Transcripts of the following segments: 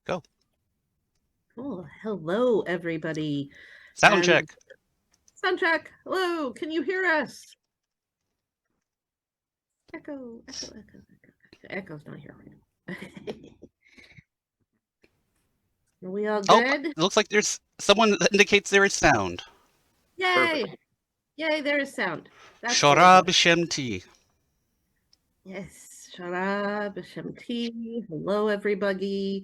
Go. Oh, hello, everybody. Sound And check. sound check. Hello, can you hear us? Echo, echo, echo, echo. Echo's not here right now. Are we all Oh, good? it looks like there's someone that indicates there is sound. Yay! Perfect. Yay, there's sound. That's always Shorab nice. Shemti. Yes. Sharab, Shamti. Hello, everybody.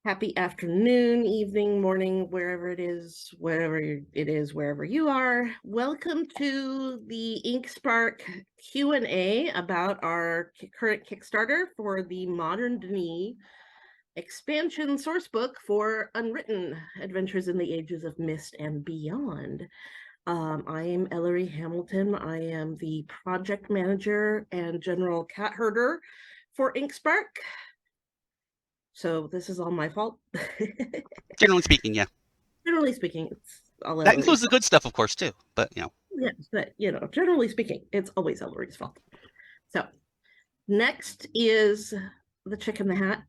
Happy afternoon, evening, morning, wherever it is, wherever you are. Welcome to the InkSpark Q&A about our current Kickstarter for the Modern Denis expansion sourcebook for Unwritten Adventures in the Ages of Mist and Beyond. I am Ellery Hamilton. I am the project manager and general cat herder for InkSpark. So this is all my fault. Generally speaking, yeah. Generally speaking, it's all That includes Ellery's the fault. good stuff, of course, too. But, Yes, but generally speaking, it's always Ellery's fault. So next is the chick in the hat.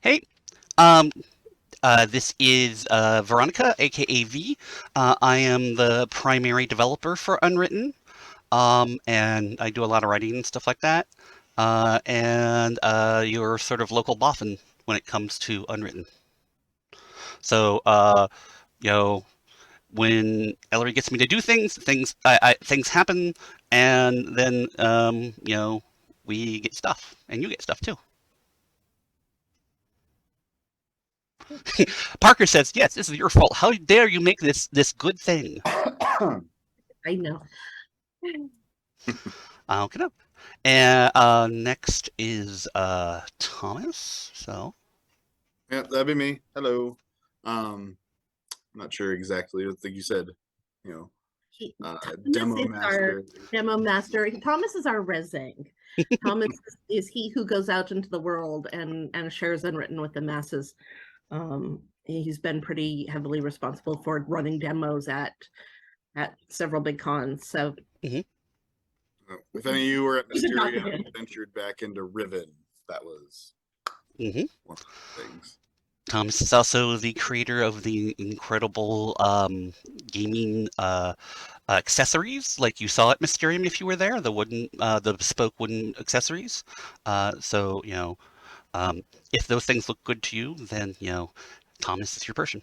Hey, um, this is Veronica, aka V. I am the primary developer for Unwritten, and I do a lot of writing and stuff like that. And you're sort of local boffin when it comes to Unwritten. So, you know, when Ellery gets me to do things, things happen, and then we get stuff, and you get stuff too. Parker says, "Yes, this is your fault. How dare you make this good thing?" I know. Okay. And next is Thomas. So Yeah, that'd be me. Hello. I'm not sure exactly. I think you said, you know, Thomas demo is our master. demo master. Thomas is our resing. Thomas is he who goes out into the world and shares Unwritten with the masses. He's been pretty heavily responsible for running demos at several big cons. So mhm. If any of you were at you can talk to Mysterium him. and ventured back into Riven, that was Mhm. one of the things. Thomas is also the creator of the incredible gaming accessories, like you saw at Mysterium if you were there, the bespoke wooden accessories. So if those things look good to you, then Thomas is your person.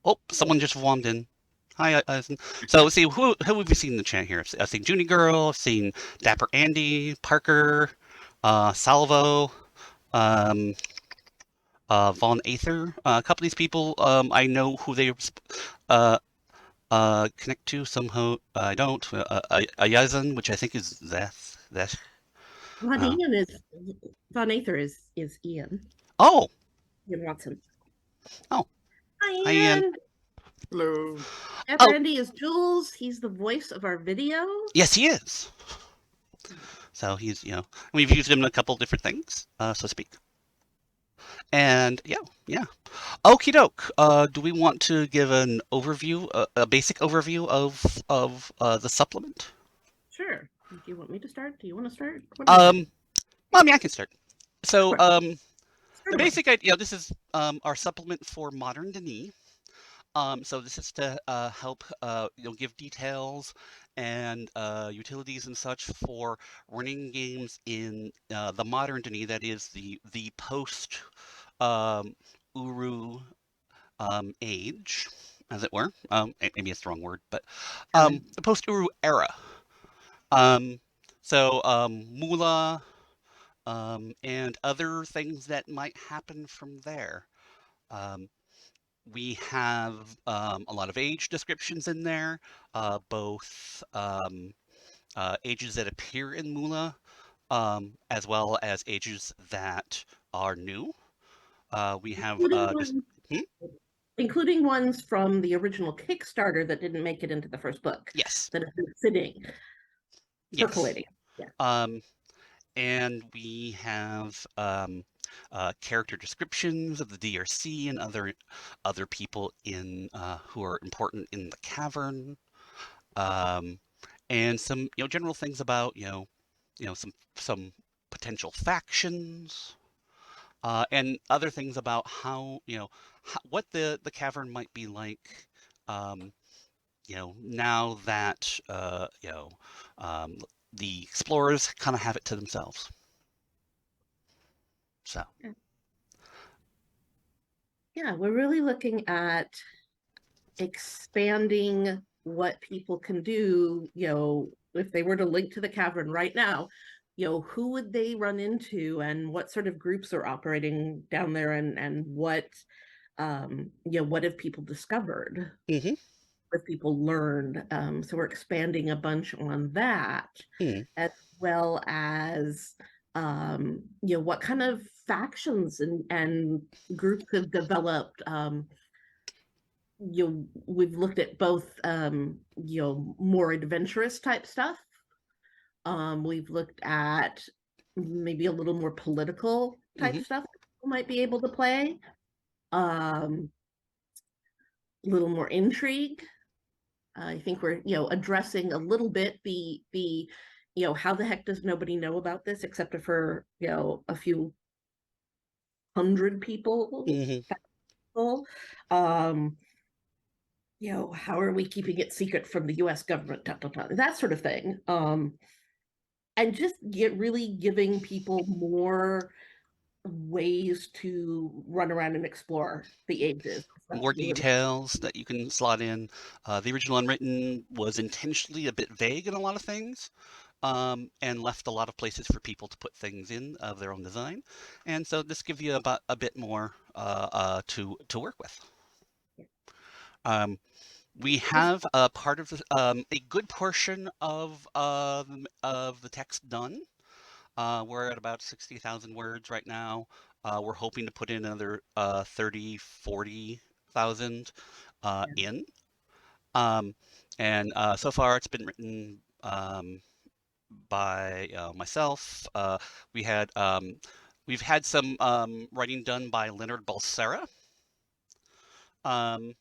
Oh, someone just warmed in. Hi, Eisen. So let's see, who have we seen in the chat here? I've seen Junie Girl, I've seen Dapper Andy, Parker, Salvo, um, Von Aether. A couple of these people, I know who they uh, connect to. Somehow I don't. Ayazan, which I think is Zeth. Zeth. Von Uh, Ian is Von Aether is Ian. oh, Ian Watson. oh, Hi hi, Ian. Ian. Hello. Oh, Brandy is Jules. He's the voice of our video. yes, he is. So we've used him in a couple different things, so to speak. And yeah. Okie doke. Do we want to give an overview, a basic overview of the supplement? Sure. Do you want me to start? Do you want to start? What do you think? Um, well, I mean, I can start. So, Sure. Start the away. basic idea, this is our supplement for Modern Denis. So this is to help give details and utilities and such for running games in the Modern Denis, that is the post um, Uru age, as it were. Maybe it's the wrong word, but Era. the post-Uru era. Um, so Mula and other things that might happen from there. Um, we have a lot of age descriptions in there, both ages that appear in Mula, as well as ages that are new. We have Including just. ones, Hmm? including ones from the original Kickstarter that didn't make it into the first book, Yes, that have been sitting, yes. percolating. Yeah. Um, and we have character descriptions of the DRC and other people in who are important in the cavern, um, and some general things about some potential factions, and other things about how what the cavern might be like. Um, now that um, the explorers kind of have it to themselves. So. Yeah, we're really looking at expanding what people can do, if they were to link to the cavern right now, who would they run into and what sort of groups are operating down there and what have people discovered? Hmm. What have people learned? So we're expanding a bunch on that, Hmm. as well as what kind of factions and groups have developed. We've looked at both more adventurous type stuff. We've looked at maybe a little more political type Hmm. stuff people might be able to play. A little more intrigue. I think we're addressing a little bit the how the heck does nobody know about this except for a few hundred people. Hmm. Um, how are we keeping it secret from the US government, that sort of thing. And just really giving people more ways to run around and explore the ages. More details that you can slot in. The original Unwritten was intentionally a bit vague in a lot of things, and left a lot of places for people to put things in of their own design. And so this gives you about a bit more to work with. Um, we have a part of a good portion of the text done. We're at about 60,000 words right now. We're hoping to put in another 30, 40,000 in. Um, and so far it's been written by myself. We had we've had some writing done by Leonard Balsera, um,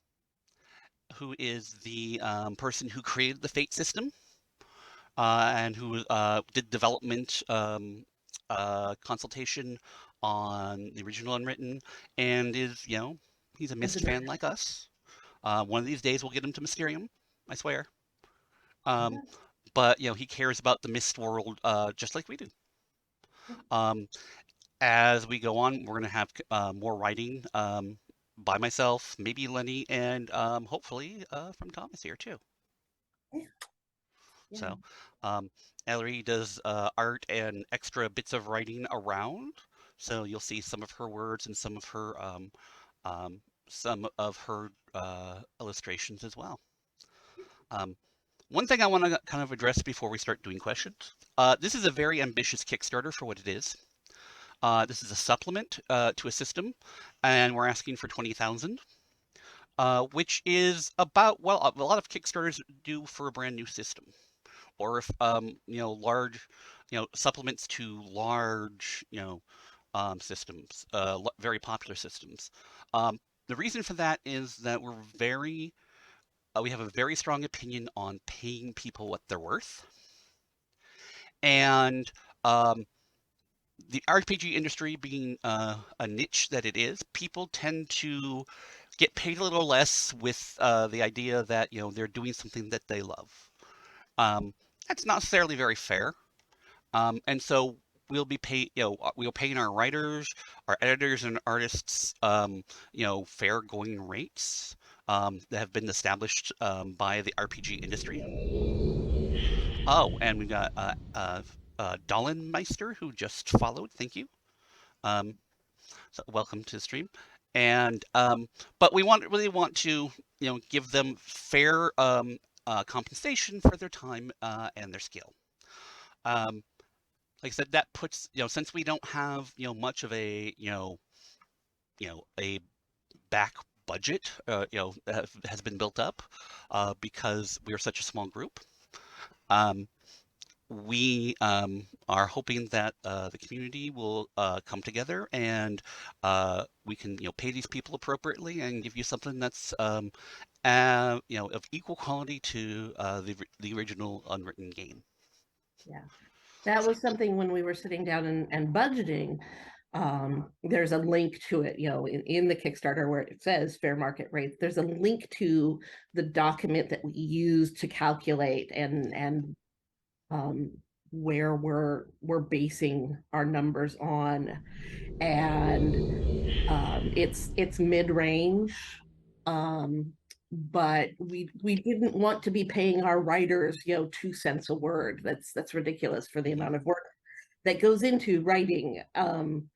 who is the person who created the Fate system, and who did development consultation on the original Unwritten, and is he's a Mist fan like us. One of these days we'll get him to Mysterium, I swear. Um, but he cares about the Mist world just like we do. Um, as we go on, we're going to have more writing by myself, maybe Lenny, and hopefully from Thomas here too. Yeah. So, Ellery does art and extra bits of writing around. So you'll see some of her words and um, some of her illustrations as well. Um, One thing I want to kind of address before we start doing questions. This is a very ambitious Kickstarter for what it is. This is a supplement to a system, and we're asking for 20,000, which is about a lot of Kickstarters do for a brand new system, or if large supplements to large systems, very popular systems. Um, the reason for that is that we have a very strong opinion on paying people what they're worth, and um, the RPG industry being a niche that it is, people tend to get paid a little less with the idea that they're doing something that they love. That's not necessarily very fair, and so we're paying our writers, our editors, and artists, fair going rates that have been established by the RPG industry. Oh, and we got Dollenmeister who just followed. Thank you. Um, So welcome to the stream. And but we really want to give them fair compensation for their time and their skill. Um, like I said, that puts since we don't have much of a a back budget that has been built up because we are such a small group. Um, we are hoping that the community will come together and we can pay these people appropriately and give you something that's of equal quality to the original Unwritten game. Yeah. That was something when we were sitting down and budgeting. There's a link to it, in the Kickstarter where it says fair market rate. There's a link to the document that we use to calculate and um, where we're basing our numbers on, and it's mid-range, but we didn't want to be paying our writers 2 cents a word. That's ridiculous for the Mhm. amount of work that goes into writing. you Thanks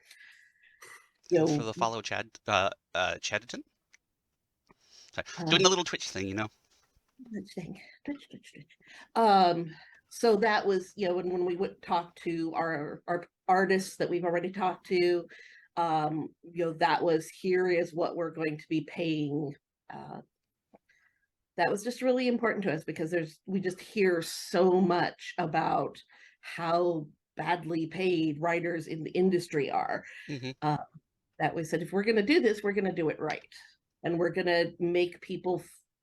for know the follow, Chad. Chadden. Sorry. uh, Doing the little Twitch thing, you know. Twitch. Um, so that was, when we would talk to our artists that we've already talked to, that was, here is what we're going to be paying. Uh, that was just really important to us because we just hear so much about how badly paid writers in the industry are. Hmm. Uh, that we said, if we're going to do this, we're going to do it right. And we're going to make people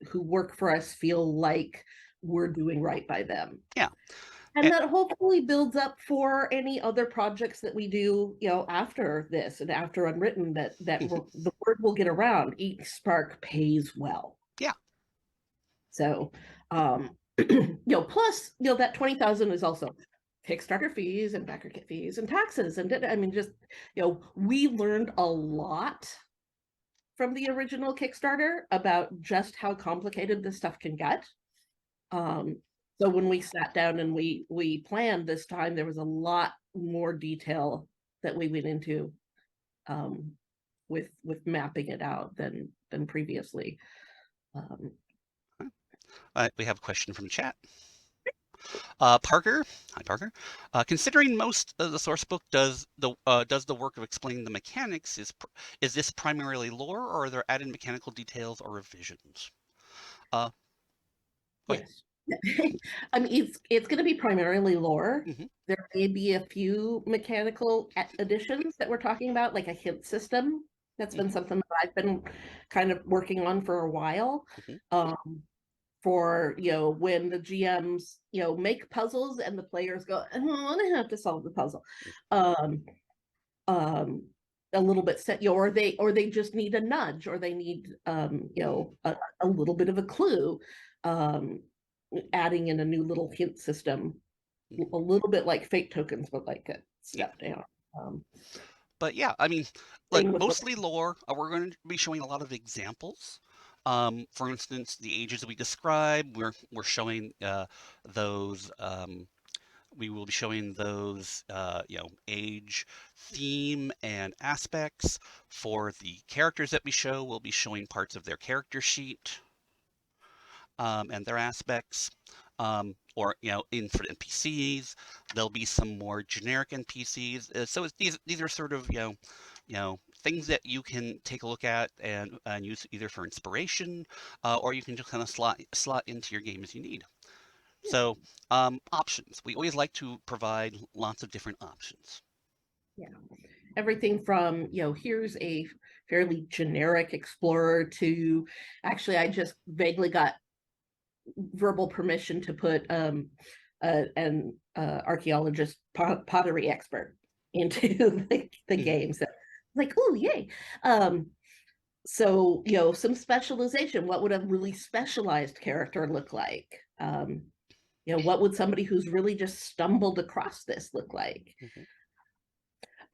who work for us feel like we're doing right by them. Yeah. And And, that hopefully builds up for any other projects that we do, after this and after Unwritten, that mhm. the word will get around. InkSpark pays well. Yeah. So, plus, that 20,000 is also Kickstarter fees and backer kit fees and taxes. And I mean, just, we learned a lot from the original Kickstarter about just how complicated this stuff can get. Um, so when we sat down and we planned this time, there was a lot more detail that we went into, um, with mapping it out than previously. Um, We have a question from chat. Parker, hi Parker. Considering most of the source book does the work of explaining the mechanics, is this primarily lore, or are there added mechanical details or revisions? Uh, Go ahead. yes. I mean, it's going to be primarily lore. Hmm. There may be a few mechanical additions that we're talking about, like a hint system. That's been Hmm. something that I've been kind of working on for a while. Hmm. Um, for when the GMs make puzzles and the players go, I don't want to have to solve the puzzle. Um, um, a little bit set, or they just need a nudge, or they need a little bit of a clue. Um, Adding in a new little hint system, Hmm. a little bit like fate tokens, but like a Yeah. step down. Um, But yeah, I mean, look, Same with what. mostly lore. We're going to be showing a lot of examples. For instance, the ages we describe, we're showing those. We will be showing those, age, theme, and aspects. For the characters that we show, we'll be showing parts of their character sheet, and their aspects. Or in for NPCs, there'll be some more generic NPCs. So these are sort of things that you can take a look at and use either for inspiration, or you can just kind of slot into your game as you need. Yeah, So options. We always like to provide lots of different options. yeah. Everything from here's a fairly generic explorer to, actually, I just vaguely got verbal permission to put an archaeologist pottery expert into the Hmm. game. So like, oh yay. So some specialization. What would a really specialized character look like? What would somebody who's really just stumbled across this look like? Hmm.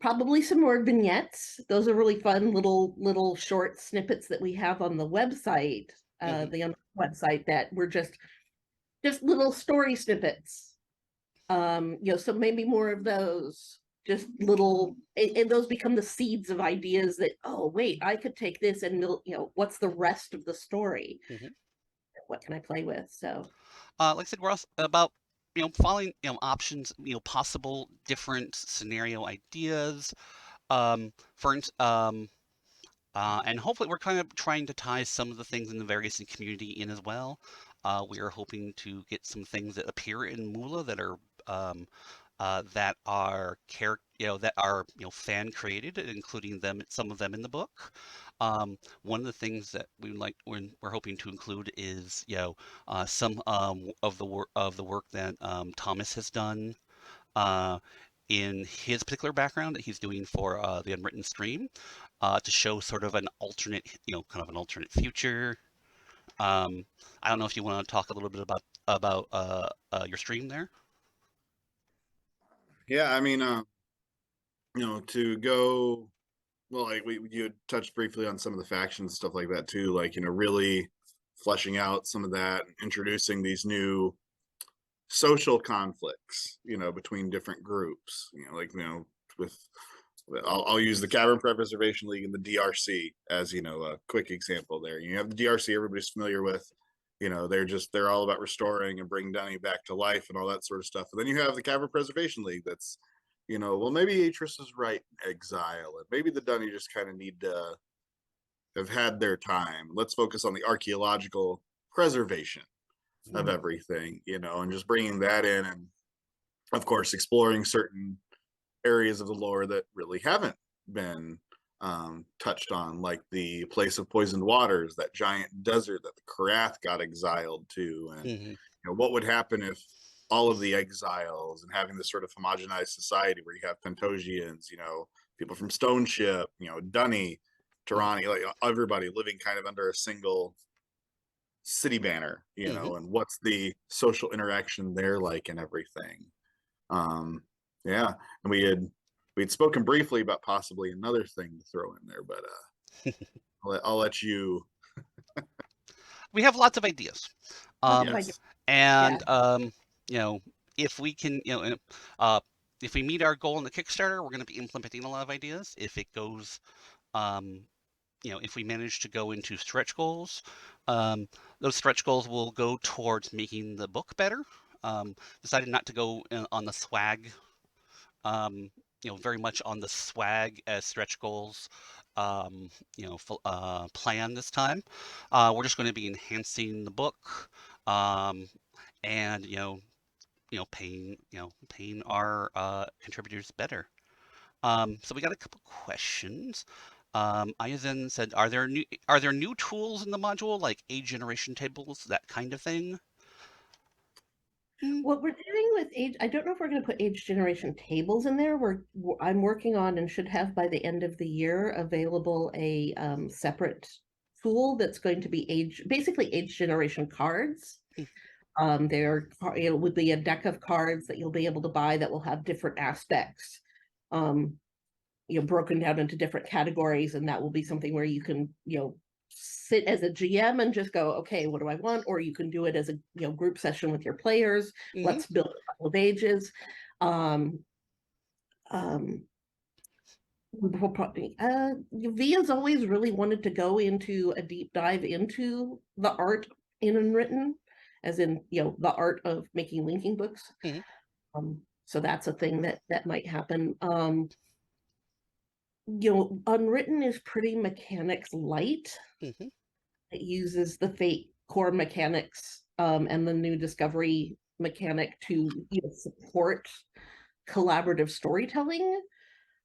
Probably some more vignettes. Those are really fun little short snippets that we have on the website, Hmm. the website, that were just little story snippets. So maybe more of those, just little, and those become the seeds of ideas that, oh wait, I could take this and what's the rest of the story? Hmm. What can I play with? So Like I said, we're also about following options, possible different scenario ideas. For instance, and hopefully we're kind of trying to tie some of the things in the various community in as well. We are hoping to get some things that appear in Moolah um, that are fan created, including some of them in the book. One of the things that we're hoping to include is some of the work that Thomas has done. uh, in his particular background that he's doing for the Unwritten stream to show sort of an alternate, kind of an alternate future. I don't know if you want to talk a little bit about your stream there. Yeah, I mean, to go well, like you had touched briefly on some of the factions, stuff like that too. Like, really fleshing out some of that, and introducing these new social conflicts, between different groups. Like, with I'll use the Cavern Preservation League and the DRC as a quick example. There, you have the DRC, everybody's familiar with. They're all about restoring and bringing Dunny back to life and all that sort of stuff. And then you have the Cavern Preservation League that's, well, maybe Atris is right in exile, and maybe the Dunny just kind of need to have had their time. Let's focus on the archaeological preservation of everything, and just bringing that in, and of course exploring certain areas of the lore that really haven't been touched on, like the place of poisoned waters, that giant desert that the Karath got exiled to, and Hmm. what would happen if all of the exiles and having this sort of homogenized society where you have Pentosians, people from Stone Ship, Dunny, Tirani, like everybody living kind of under a single city banner, Hmm. and what's the social interaction there like and everything. Um, yeah, and we'd spoken briefly about possibly another thing to throw in there, but I'll let you. We have lots of ideas. Lots of Um, ideas. Yes. Yeah. and you know, if we can, uh, if we meet our goal in the Kickstarter, we're going to be implementing a lot of ideas. If it goes, um, if we manage to go into stretch goals, um, those stretch goals will go towards making the book better. Decided not to go on the swag, um, very much on the swag as stretch goals, plan this time. We're just going to be enhancing the book, um, and paying our contributors better. So we got a couple questions. Ayazen said, "Are there new tools in the module like age generation tables, that kind of thing?" Mm, What we're doing with age, I don't know if we're going to put age generation tables in there. I'm working on and should have by the end of the year available a separate tool that's going to be basically age generation cards. mm, It would be a deck of cards that you'll be able to buy that will have different aspects. Um, broken down into different categories, and that will be something where you can sit as a GM and just go, okay, what do I want? Or you can do it as a group session with your players. mhm, Let's build a couple of ages. um um Via's always really wanted to go into a deep dive into the art in Unwritten, as in the art of making linking books. mhm, So that's a thing that might happen. Unwritten is pretty mechanics light. mhm, It uses the Fate core mechanics and the new Discovery mechanic to support collaborative storytelling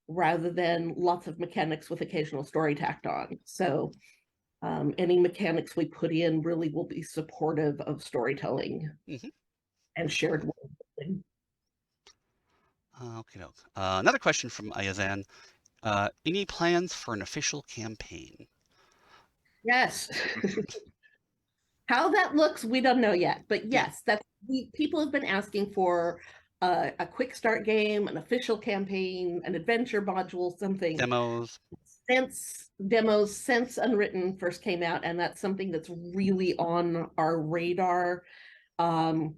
rather than lots of mechanics with occasional story tacked on. So any mechanics we put in really will be supportive of storytelling mhm. and shared world building. Okay, another question from Ayazan. Any plans for an official campaign? Yes. How that looks, we don't know yet. But Mm, yes, people have been asking for a quick start game, an official campaign, an adventure module, something demos? since Unwritten first came out, and that's something that's really on our radar. Um,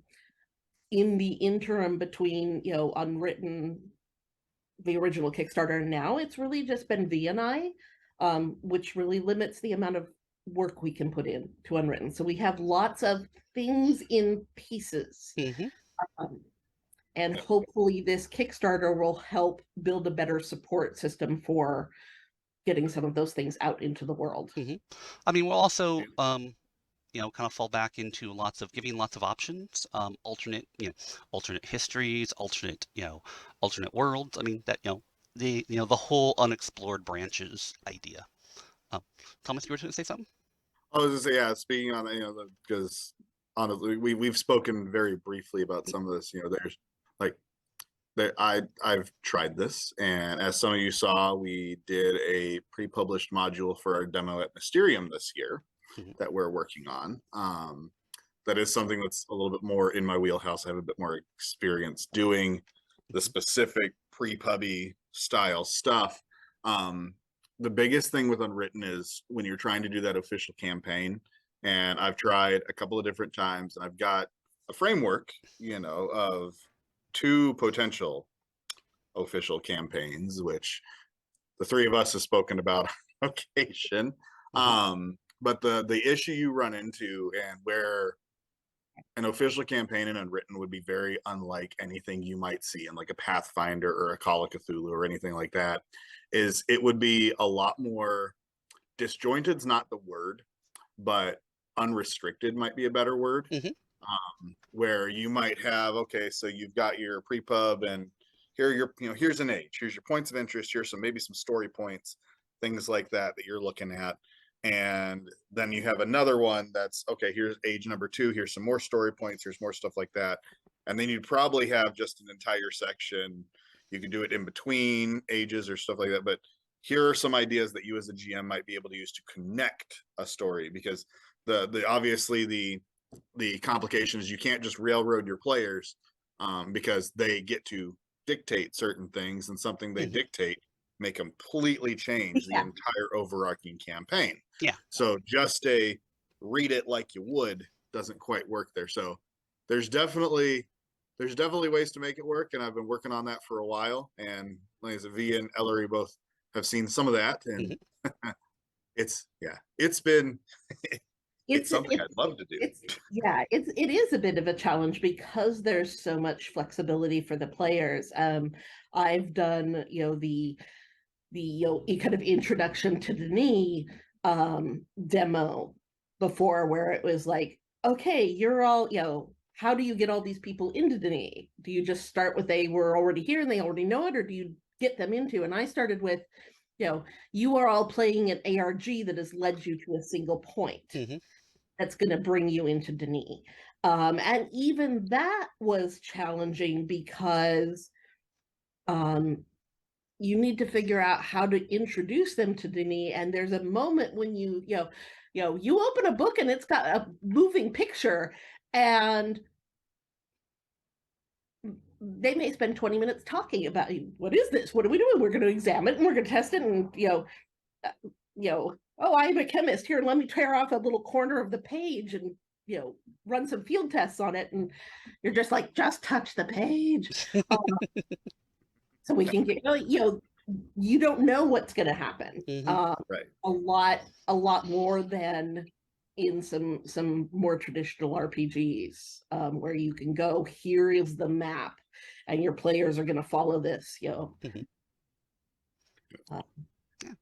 in the interim between Unwritten, the original Kickstarter, and now it's really just been V and I, which really limits the amount of work we can put in to Unwritten. So we have lots of things in pieces. Hmm. Um, and hopefully this Kickstarter will help build a better support system for getting some of those things out into the world. Hmm. I mean, we'll also, kind of fall back into giving lots of options, alternate histories, alternate worlds. I mean, the whole unexplored branches idea. Um, Thomas, you were going to say something? I was just say, yeah. Speaking on that, because honestly, we've spoken very briefly about some of this. There's like I've tried this, and as some of you saw, we did a pre-published module for our demo at Mysterium this year Mhm. that we're working on. That is something that's a little bit more in my wheelhouse. I have a bit more experience doing the specific pre-pubby style stuff. Um, the biggest thing with Unwritten is when you're trying to do that official campaign, and I've tried a couple of different times, and I've got a framework, of 2 potential official campaigns, which the 3 of us have spoken about on occasion. Mhm. But the issue you run into, and where an official campaign in Unwritten would be very unlike anything you might see in like a Pathfinder or a Call of Cthulhu or anything like that, is it would be a lot more disjointed's not the word, but unrestricted might be a better word. Mhm. Where you might have, okay, so you've got your pre-pub, and here are your, here's an age, here's your points of interest, here's maybe some story points, things like that you're looking at. And then you have another one that's, okay, here's age number 2, here's some more story points, here's more stuff like that. And then you'd probably have just an entire section. You could do it in between ages or stuff like that. But here are some ideas that you as a GM might be able to use to connect a story, because the obviously the complication is you can't just railroad your players, because they get to dictate certain things, and something they Mhm. dictate may completely change the Yeah. entire overarching campaign. Yeah. So just a read it like you would doesn't quite work there. So there's definitely ways to make it work, and I've been working on that for a while. And like I said, V and Ellery both have seen some of that, and Mhm. it's been it's It's something I'd love to do. it is a bit of a challenge because there's so much flexibility for the players. I've done, the kind of introduction to Denis demo before, where it was like, okay, you're all, how do you get all these people into Denis? Do you just start with they were already here and they already know it, or do you get them into? And I started with, you are all playing an ARG that has led you to a single point Mhm. that's going to bring you into Denis. And even that was challenging because um, you need to figure out how to introduce them to Denis. And there's a moment when you open a book and it's got a moving picture, and they may spend 20 minutes talking about, what is this? What are we doing? We're going to examine it and we're going to test it. And, oh, I'm a chemist here. Let me tear off a little corner of the page and, run some field tests on it. And you're just like, just touch the page. So we can get, you don't know what's going to happen. Mhm. Right. A lot more than in some more traditional RPGs, where you can go, here is the map, and your players are going to follow this. Mhm. Uh, Yeah.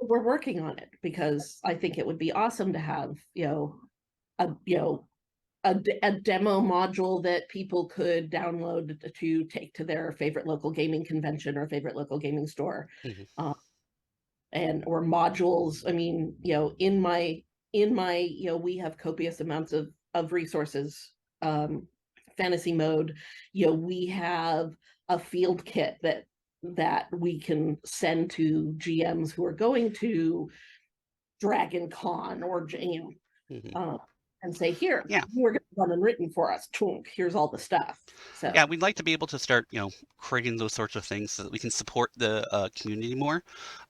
we're working on it because I think it would be awesome to have, a you know a demo module that people could download to take to their favorite local gaming convention or favorite local gaming store, Mhm. uh, and or modules. I mean, in my we have copious amounts of resources. Fantasy mode, we have a field kit that we can send to GMs who are going to Dragon Con or Mhm. and say, here, Yeah. you are going to run Unwritten for us. Chunk, here's all the stuff. So Yeah, we'd like to be able to start, creating those sorts of things so that we can support the community more.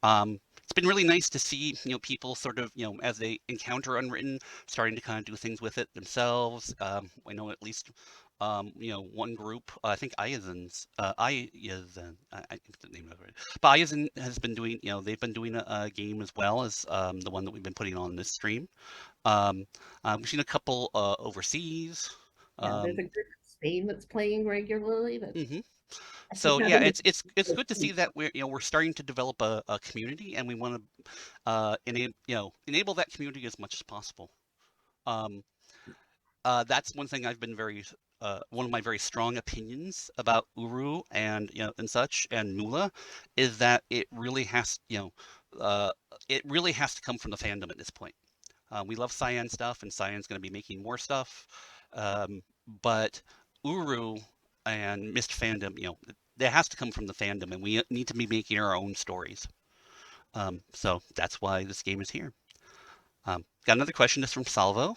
It's been really nice to see, people sort of, as they encounter Unwritten, starting to kind of do things with it themselves. I know at least, one group, I think Iazin, I think the name of it, but Iazin has been doing, they've been doing a game as well as the one that we've been putting on this stream. We've seen a couple overseas. yeah, there's Um, a group in Spain that's playing regularly, but mhm. I think So yeah, nothing. it's good to see that we're starting to develop a community, and we want to enable that community as much as possible. Um, that's one thing I've been very one of my very strong opinions about Uru and and such and Mula is that uh, it really has to come from the fandom at this point. We love Cyan stuff, and Cyan's going to be making more stuff, but Uru and Mist fandom, that has to come from the fandom, and we need to be making our own stories. So that's why this game is here. Got another question. This from Salvo.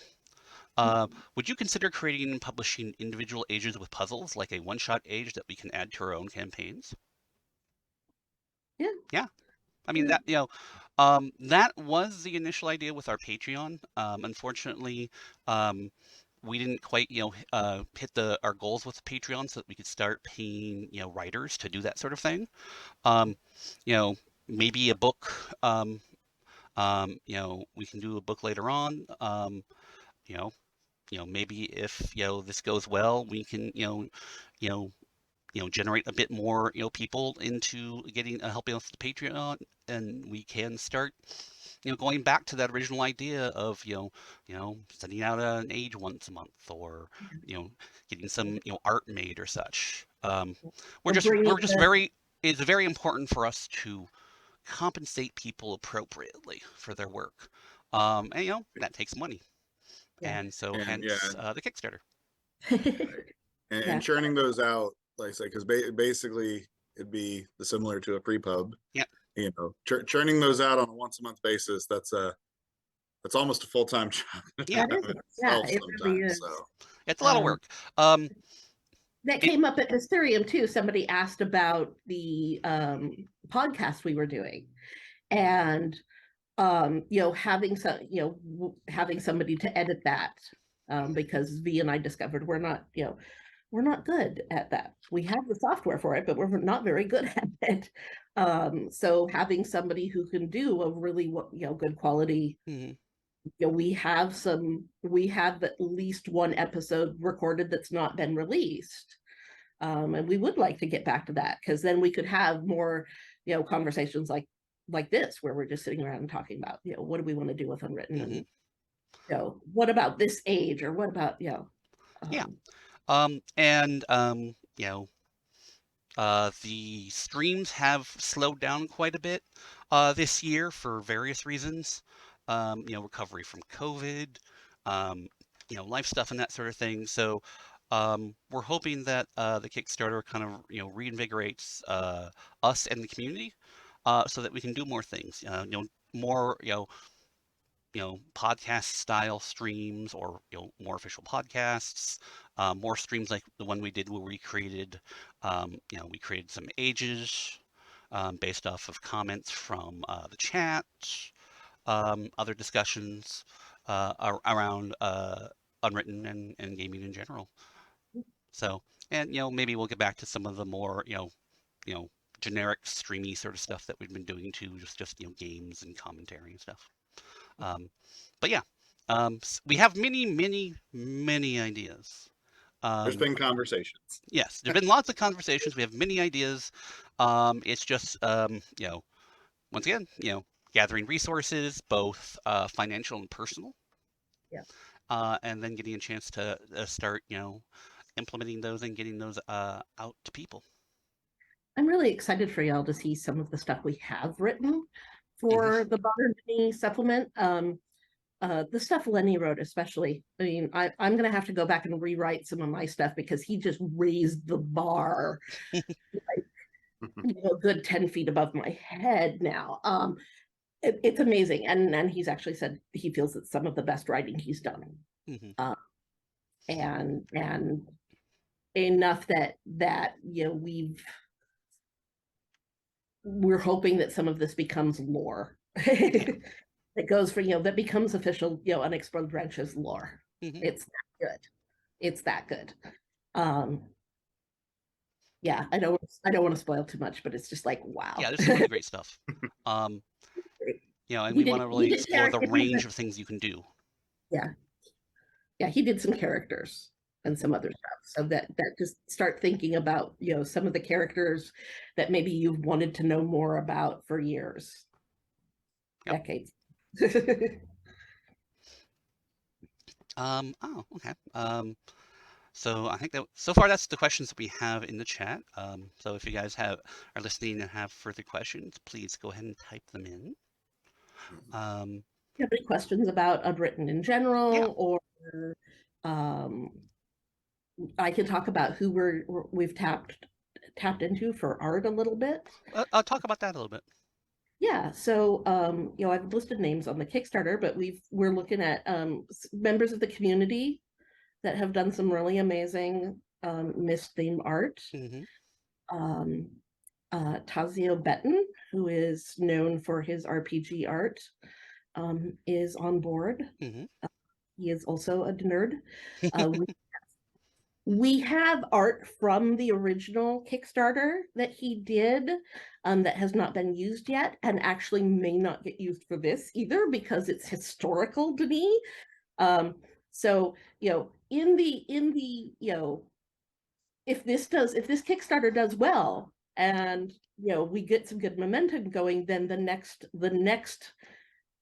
Would you consider creating and publishing individual ages with puzzles, like a one-shot age that we can add to our own campaigns? Yeah. Yeah. I mean, that, that was the initial idea with our Patreon. Unfortunately, we didn't quite, hit our goals with the Patreon so that we could start paying, writers to do that sort of thing. Um, you know, maybe a book, we can do a book later on. You know, maybe if, this goes well, we can, you know, generate a bit more, people into getting helping us with the Patreon, and we can start, going back to that original idea of, sending out an age once a month, or, getting some, art made or such. Or bringing We're just very, it's very important for us to compensate people appropriately for their work. And, that takes money. yeah. And so And yeah, hence the Kickstarter. and, Yeah. and churning those out, like I said, because basically it'd be similar to a pre-pub. Yeah. Churning those out on a once a month basis. That's almost a full-time job Yeah. That is. in Yeah, itself it really sometimes. is. So It's a lot of work. Um, That it, came up at Mysterium too. Somebody asked about the podcast we were doing, and having somebody to edit that, because V and I discovered we're not good at that. We have the software for it, but we're not very good at it. So having somebody who can do a really good quality, mhm, we have at least one episode recorded that's not been released. And we would like to get back to that, because then we could have more, conversations like this, where we're just sitting around and talking about, what do we want to do with Unwritten, mhm. and what about this age, or what about Yeah. um, And the streams have slowed down quite a bit this year for various reasons. Recovery from COVID, um, life stuff and that sort of thing. So we're hoping that the Kickstarter kind of reinvigorates us and the community, so that we can do more things. More podcast style streams, or more official podcasts, more streams like the one we did where we created some ages based off of comments from the chat, other discussions around Unwritten and gaming in general. So, and maybe we'll get back to some of the more you know generic streamy sort of stuff that we've been doing too, just games and commentary and stuff. Um, but yeah, we have many, many, many ideas. there's Um, been conversations. yes, there've been lots of conversations. We have many ideas. It's just, once again, gathering resources, both financial and personal, yeah. and then getting a chance to start, implementing those and getting those out to people. I'm really excited for y'all to see some of the stuff we have written Mhm. for the Modern Mini supplement. The stuff Lenny wrote, especially. I mean, I'm gonna have to go back and rewrite some of my stuff, because he just raised the bar a good 10 feet above my head now. It's amazing, and he's actually said he feels it's some of the best writing he's done. Mhm. And enough that we're hoping that some of this becomes lore. Yeah. That goes for, that becomes official, Unexplored Branches lore. Mhm. It's that good. It's that good. Um, yeah, I don't want to spoil too much, but it's just like, wow. Yeah, there's some really great stuff. Um, and we want to really He did explore the characters. range of things you can do. Yeah. Yeah, he did some characters and some other stuff. So that just start thinking about, some of the characters that maybe you've wanted to know more about for years, Yep. decades. Oh, okay. So I think that so far that's the questions that we have in the chat. So if you guys are listening and have further questions, please go ahead and type them in. Um, You have any questions about Unwritten in yeah. general, or um, I can talk about who we've tapped into for art a little bit. I'll talk about that a little bit. Yeah, so I've listed names on the Kickstarter, but we're looking at members of the community that have done some really amazing mist theme art. Mm-hmm. Um, Tazio Betton, who is known for his RPG art, is on board. Mm-hmm. He is also a nerd. We have art from the original Kickstarter that he did that has not been used yet, and actually may not get used for this either because it's historical to me. So in the if this Kickstarter does well and we get some good momentum going, then the next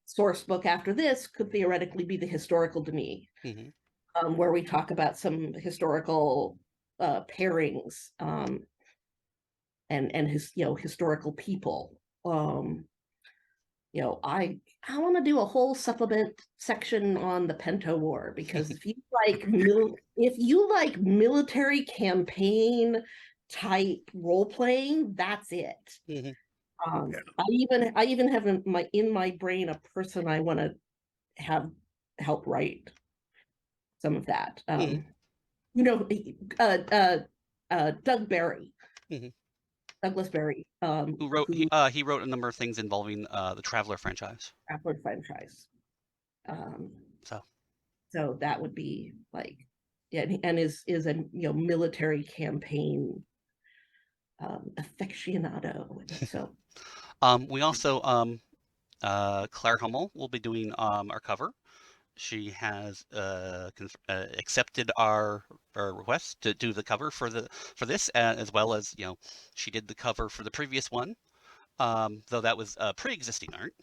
source book after this could theoretically be the historical Denis, Mm-hmm. where we talk about some historical pairings, and his historical people. I want to do a whole supplement section on the Pento War, because if you like military campaign type role playing, that's it. Mm-hmm. Yeah. I even have in my brain a person I want to have help write some of that. Mm-hmm. You know, Doug Barry, Mm-hmm. Douglas Barry, Who wrote who he wrote a number of things involving the Traveler franchise. Appler franchise. Um, So so that would be like, yeah, and is a military campaign aficionado. So we also Claire Hummel will be doing our cover. She has accepted our request to do the cover for this, as well as she did the cover for the previous one, though that was pre-existing art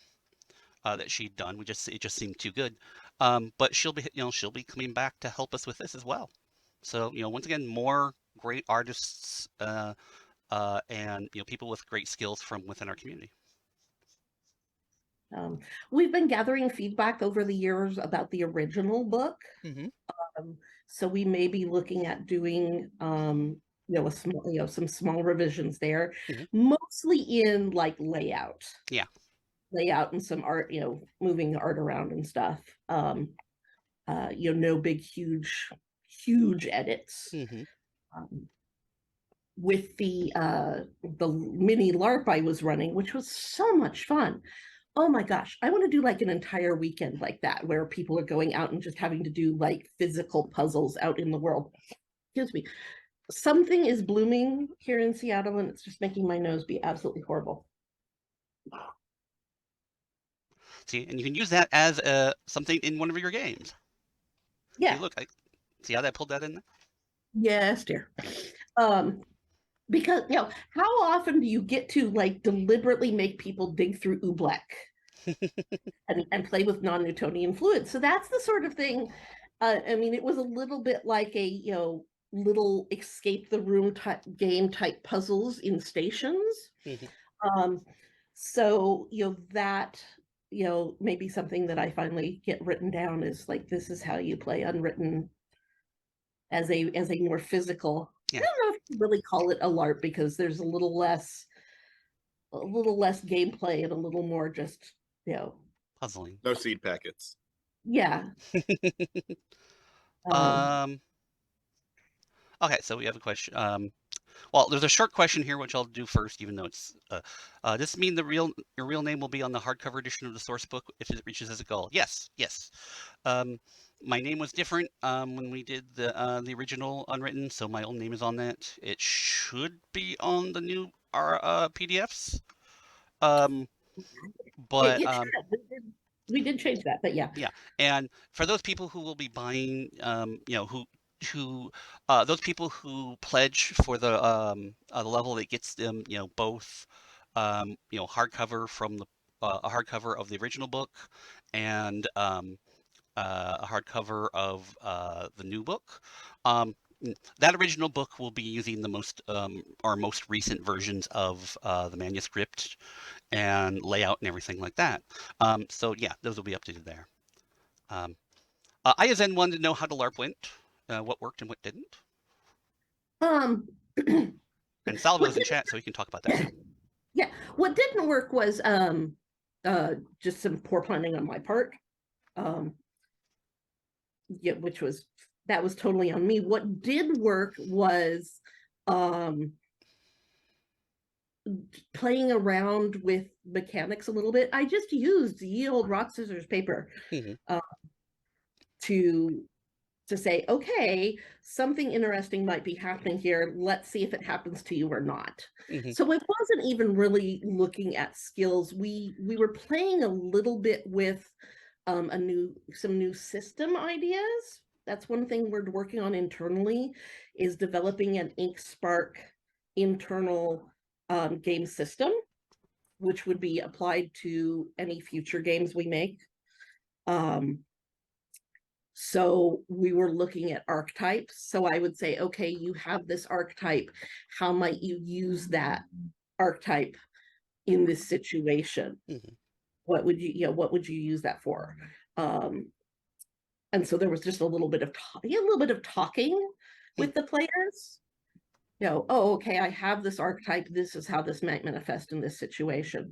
that she'd done. It just seemed too good. But she'll be coming back to help us with this as well. So once again, more great artists and people with great skills from within our community. we've been gathering feedback over the years about the original book. Mm-hmm. So we may be looking at doing some small revisions there, Mm-hmm. mostly in like layout. Yeah. Layout and some art, moving the art around and stuff. No big huge edits. Mm-hmm. Um, with the mini LARP I was running, which was so much fun. Oh my gosh, I want to do like an entire weekend like that, where people are going out and just having to do like physical puzzles out in the world. Excuse me. Something is blooming here in Seattle, and it's just making my nose be absolutely horrible. See, and you can use that as something in one of your games. Yeah. See, look, see how I pulled that in there? Yes, dear. Because how often do you get to like deliberately make people dig through Oobleck and play with non-Newtonian fluids? So that's the sort of thing. I mean, it was a little bit like a little escape the room type game type puzzles in stations. Mm-hmm. So that maybe something that I finally get written down is like, this is how you play Unwritten as a more physical. Yeah. I don't know if you really call it a LARP, because there's a little less gameplay and a little more just Puzzling. No seed packets. yeah. Okay, so we have a question. Well, there's a short question here, which I'll do first, even though it's. Does this mean your real name will be on the hardcover edition of the source book if it reaches as a goal? Yes, yes. My name was different when we did the original Unwritten, so my old name is on that. It should be on the new PDFs. But we did change that, but yeah. Yeah, and for those people who will be buying, who those people who pledge for the level that gets them, both, hardcover from the a hardcover of the original book and a hardcover of the new book. That original book will be using the most recent versions of the manuscript and layout and everything like that. So yeah, those will be updated there. I then wanted to know how the LARP went, what worked and what didn't. Um, And Salvo's What in chat, so he can talk about that too. Yeah, what didn't work was just some poor planning on my part. Yeah, that was totally on me. What did work was um playing around with mechanics a little bit. I just used the old rock, scissors, paper Mm-hmm. to say, okay, something interesting might be happening here. Let's see if it happens to you or not. Mm-hmm. So it wasn't even really looking at skills. We were playing a little bit with some new system ideas. That's one thing we're working on internally, is developing an InkSpark internal game system, which would be applied to any future games we make. So we were looking at archetypes. So I would say, okay, you have this archetype. How might you use that archetype in this situation? Mm-hmm. What would what would you use that for? And so there was just a little bit of talking with the players. Oh, okay, I have this archetype. This is how this might manifest in this situation.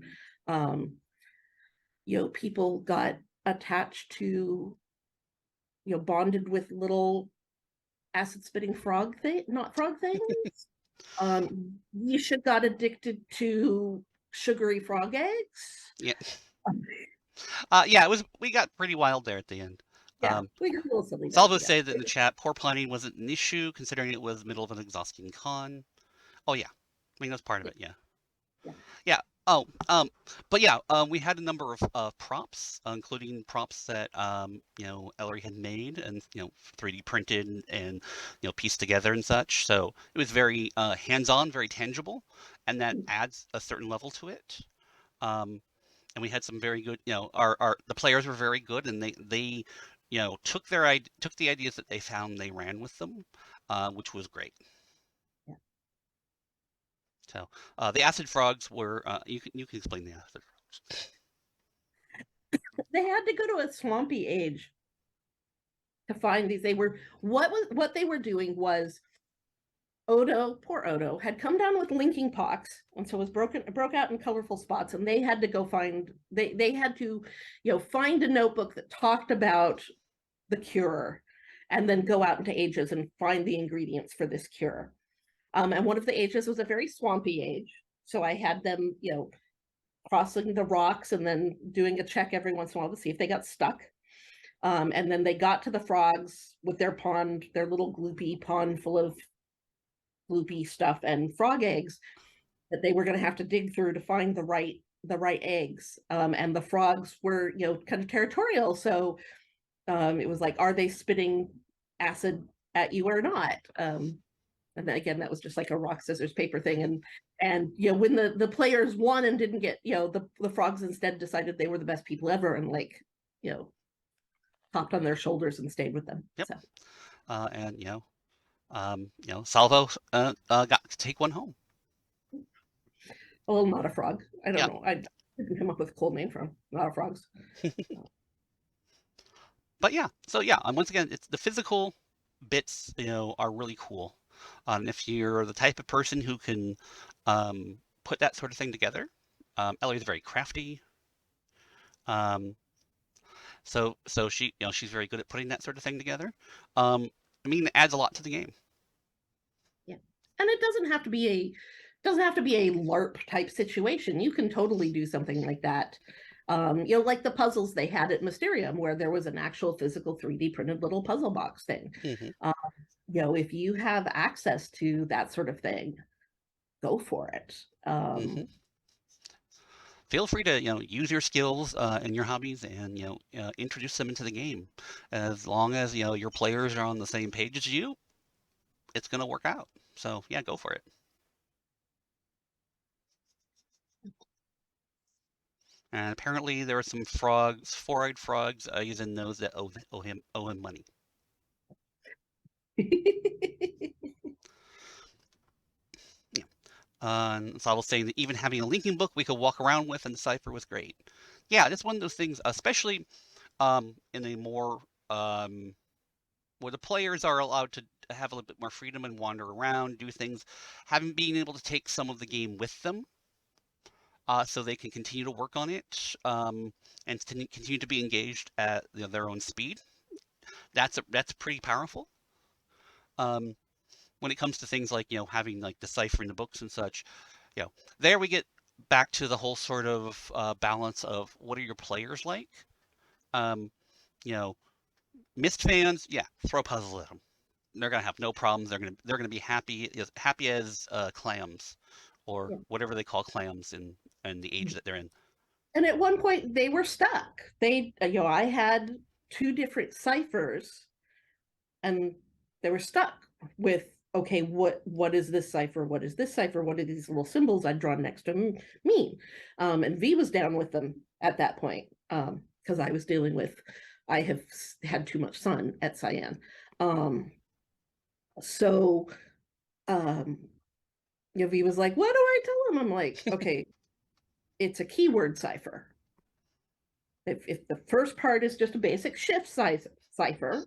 People got attached to, bonded with little acid spitting frog thing, not frog things. Yisha got addicted to sugary frog eggs. Yeah. Yeah, we got pretty wild there at the end. Yeah, we got a little silly there. Salvo said that in the chat, poor planning wasn't an issue considering it was the middle of an exhausting con. Oh yeah, I mean that's part of it. Yeah, Yeah. yeah. Oh, but yeah, we had a number of props, including props that Ellery had made and 3D printed and pieced together and such. So it was very hands-on, very tangible, and that adds a certain level to it. And we had some very good, the players were very good, and they took the ideas that they found, they ran with them, which was great. Yeah. So the acid frogs were you can explain the acid frogs. They had to go to a swampy age to find these. What they were doing was, poor Odo, had come down with linking pox, and so broke out in colorful spots, and they had to go they had to, find a notebook that talked about the cure, and then go out into ages and find the ingredients for this cure. And one of the ages was a very swampy age, so I had them, crossing the rocks and then doing a check every once in a while to see if they got stuck. And then they got to the frogs with their little gloopy pond full of gloopy stuff and frog eggs that they were going to have to dig through to find the right eggs. And the frogs were, kind of territorial. So it was like, are they spitting acid at you or not? And then again, that was just like a rock, scissors, paper thing. And when the players won and didn't get, the frogs instead decided they were the best people ever and hopped on their shoulders and stayed with them. Yep. So. And Salvo got to take one home. Well, not a frog. I don't Yeah. know. I didn't come up with a cool name from not a frogs. But yeah, so yeah, once again, it's the physical bits, are really cool. If you're the type of person who can put that sort of thing together, Ellie's very crafty. So she, she's very good at putting that sort of thing together. I mean, it adds a lot to the game. Yeah, and it doesn't have to be a LARP type situation. You can totally do something like that. Like the puzzles they had at Mysterium, where there was an actual physical 3D printed little puzzle box thing. Mm-hmm. If you have access to that sort of thing, go for it. Mm-hmm. Feel free to use your skills and your hobbies and introduce them into the game. As long as your players are on the same page as you, it's gonna work out. So yeah, go for it. And apparently there are some frogs, four-eyed frogs, using those that owe him money. So I was saying that even having a linking book we could walk around with and decipher was great. Yeah, that's one of those things, especially in a more where the players are allowed to have a little bit more freedom and wander around, do things, having been able to take some of the game with them, so they can continue to work on it, and continue to be engaged at their own speed. That's pretty powerful. Um, when it comes to things like having like deciphering the books and such, there we get back to the whole sort of balance of what are your players like. Um, you know, Myst fans, yeah, throw puzzles at them. They're gonna have no problems. They're gonna be happy as clams, or Yeah. whatever they call clams in the age that they're in. And at one point they were stuck. I had 2 different ciphers and they were stuck with, okay, what is this cipher? What is this cipher? What are these little symbols I'd drawn next to mean? And V was down with them at that point, because I have had too much sun at Cyan. So V was like, what do I tell him? I'm like, okay, it's a keyword cipher. If the first part is just a basic shift cipher,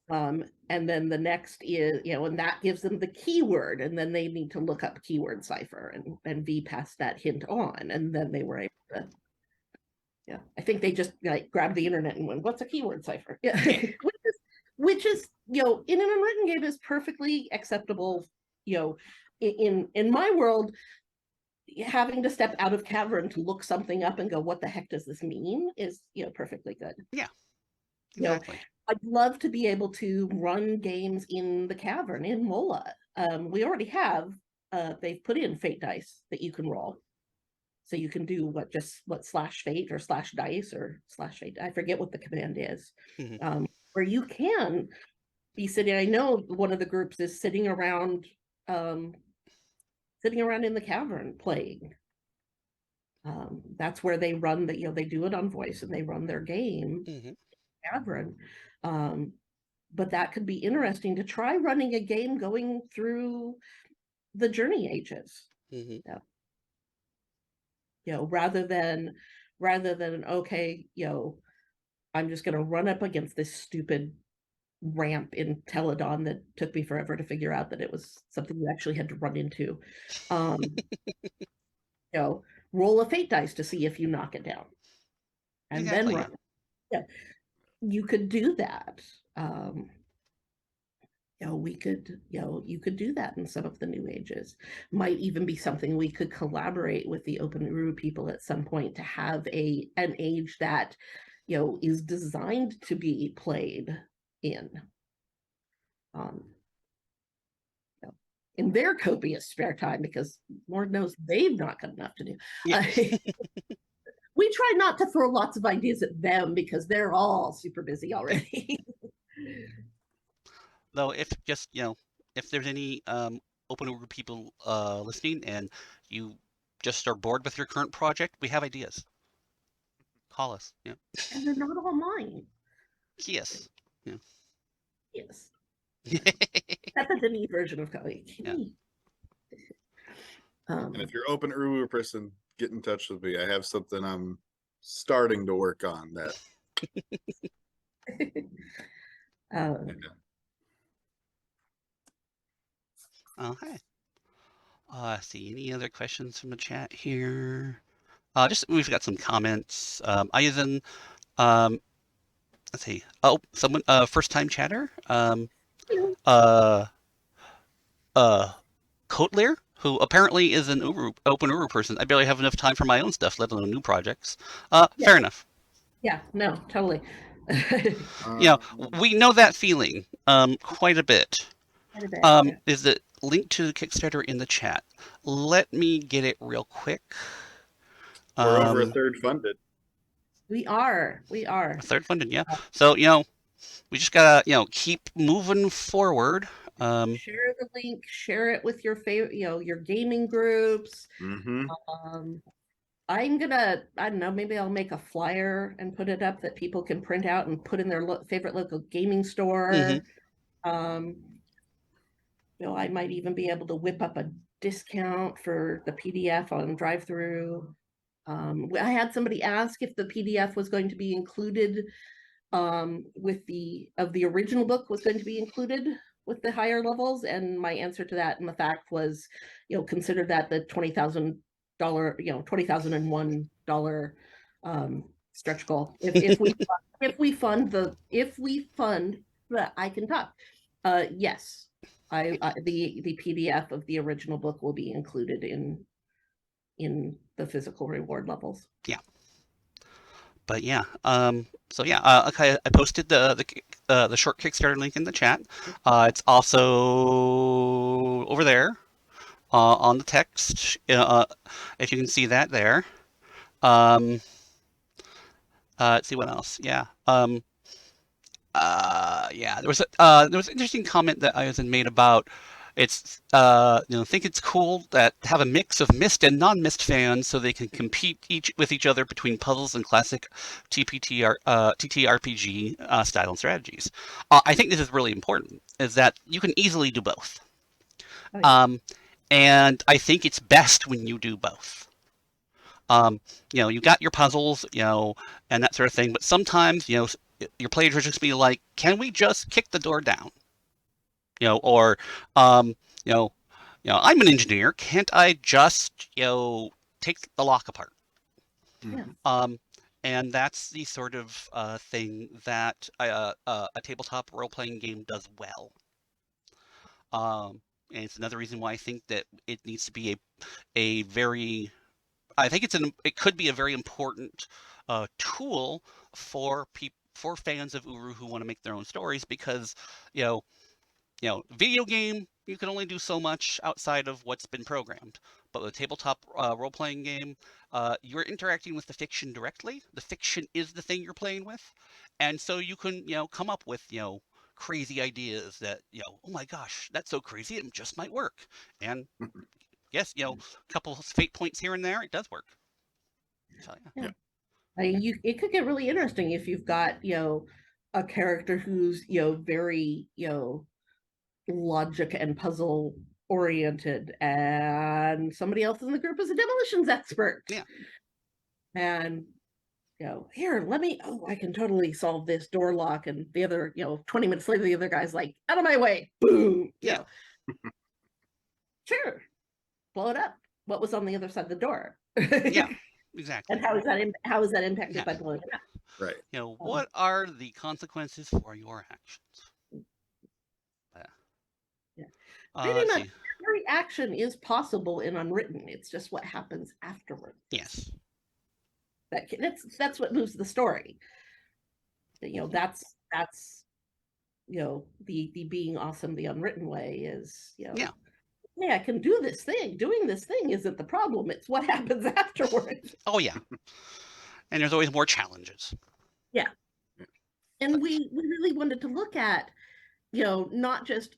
and then the next is, and that gives them the keyword, and then they need to look up keyword cipher, and V passed that hint on, and then they were able to, I think they just like grabbed the internet and went, what's a keyword cipher? Yeah. which is, in an unwritten game is perfectly acceptable. In my world, having to step out of cavern to look something up and go, what the heck does this mean, is perfectly good. Yeah, exactly. I'd love to be able to run games in the cavern in Mola. We already have, they've put in fate dice that you can roll, so you can do what /fate or /dice or /fate, I forget what the command is. Where you can be sitting. I know one of the groups is sitting around in the cavern playing. That's where they run they do it on voice and they run their game cavern. But that could be interesting to try running a game going through the Journey Ages. Rather than okay, I'm just going to run up against this stupid ramp in Teledon that took me forever to figure out that it was something you actually had to run into. Roll a fate dice to see if you knock it down, and exactly, then run. Yeah, you could do that. We could, you could do that in some of the new ages. Might even be something we could collaborate with the Open Uru people at some point to have an age that, is designed to be played in their copious spare time, because Lord knows they've not got enough to do. yeah. We try not to throw lots of ideas at them because they're all super busy already. Though, if there's any open Uru people listening, and you just are bored with your current project, we have ideas. Call us. Yeah. And they're not all mine. Yes. Yeah. Yes. That's the Denise version of Kelly. Yeah. And if you're open Uru person, get in touch with me. I have something I'm starting to work on that. Okay. See, any other questions from the chat here? Just we've got some comments. Eisen, let's see. Oh, someone, first time chatter. Kotler, who apparently is an open Uru person. I barely have enough time for my own stuff, let alone new projects. Fair enough. Yeah, no, totally. We know that feeling quite a bit. Yeah. Is the link to the Kickstarter in the chat? Let me get it real quick. We're over a third funded. We are. A third funded, yeah. So, we just gotta, keep moving forward. Share the link, share it with your favorite, your gaming groups. I'm gonna, I don't know, maybe I'll make a flyer and put it up that people can print out and put in their favorite local gaming store. I might even be able to whip up a discount for the PDF on drive-through. I had somebody ask if the PDF was going to be included with the original book was going to be included with the higher levels, and my answer to that and the fact was, consider that the $20,000, $20,001 stretch goal. If we fund I can talk. Yes, the PDF of the original book will be included in the physical reward levels. Yeah. But yeah, so yeah, okay, I posted the short Kickstarter link in the chat. It's also over there on the text, if you can see that there. Let's see what else. Yeah. Yeah, there was an interesting comment that I was made about think it's cool that to have a mix of Myst and non-Myst fans so they can compete with each other between puzzles and classic TTRPG style and strategies. I think this is really important, is that you can easily do both. Oh, yeah. And I think it's best when you do both. You got your puzzles, and that sort of thing, but sometimes, your players will just be like, can we just kick the door down? Or, I'm an engineer. Can't I just, take the lock apart? Yeah. And that's the sort of thing that a tabletop role-playing game does well. And it's another reason why I think that it needs to be a very I think it could be a very important tool for fans of Uru who want to make their own stories, because you know video game, you can only do so much outside of what's been programmed. But with a tabletop role-playing game, you're interacting with the fiction directly. The fiction is the thing you're playing with, and so you can come up with crazy ideas that oh my gosh, that's so crazy, it just might work. And yes, a couple of fate points here and there, it does work. So yeah. It could get really interesting if you've got a character who's very logic and puzzle oriented, and somebody else in the group is a demolitions expert. Yeah. And here, I can totally solve this door lock, and the other 20 minutes later the other guy's like, out of my way, boom. Yeah. Sure, blow it up. What was on the other side of the door? Yeah, exactly. And how is that impacted by blowing it up? Right. What are the consequences for your actions? Yeah. Pretty Let's much see. every action is possible in Unwritten. It's just what happens afterwards. Yes. That's what moves the story. That's the being awesome the Unwritten way is Yeah. Hey, I can do this thing. Doing this thing isn't the problem. It's what happens afterwards. Oh yeah. And there's always more challenges. Yeah. And we really wanted to look at, not just,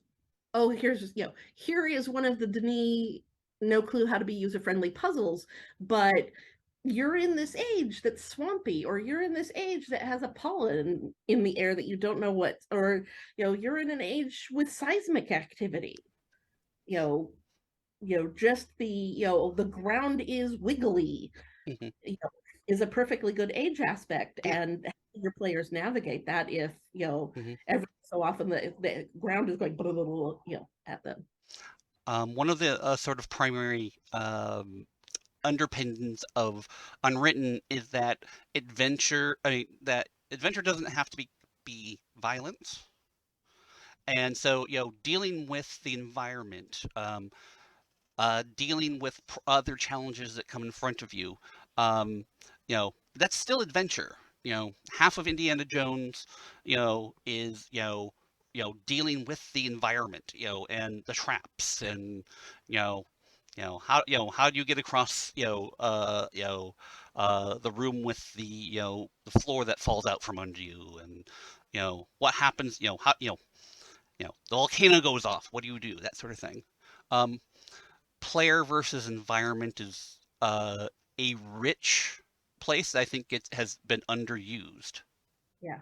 oh, here is one of the Denis no clue how to be user-friendly puzzles, but you're in this age that's swampy, or you're in this age that has a pollen in the air that you don't know what, or you're in an age with seismic activity. Just the ground is wiggly. Mm-hmm. Is a perfectly good age aspect, Yeah. and your players navigate that if Mm-hmm. every so often the ground is going blah, blah, blah, at them. One of the sort of primary underpinnings of Unwritten is that adventure doesn't have to be violent. And so, dealing with the environment, dealing with other challenges that come in front of you, that's still adventure. Half of Indiana Jones, is dealing with the environment, and the traps, and how do you get across the room with the floor that falls out from under you, and what happens, how the volcano goes off, what do you do, that sort of thing. Player versus environment is a rich place. I think it has been underused. Yeah,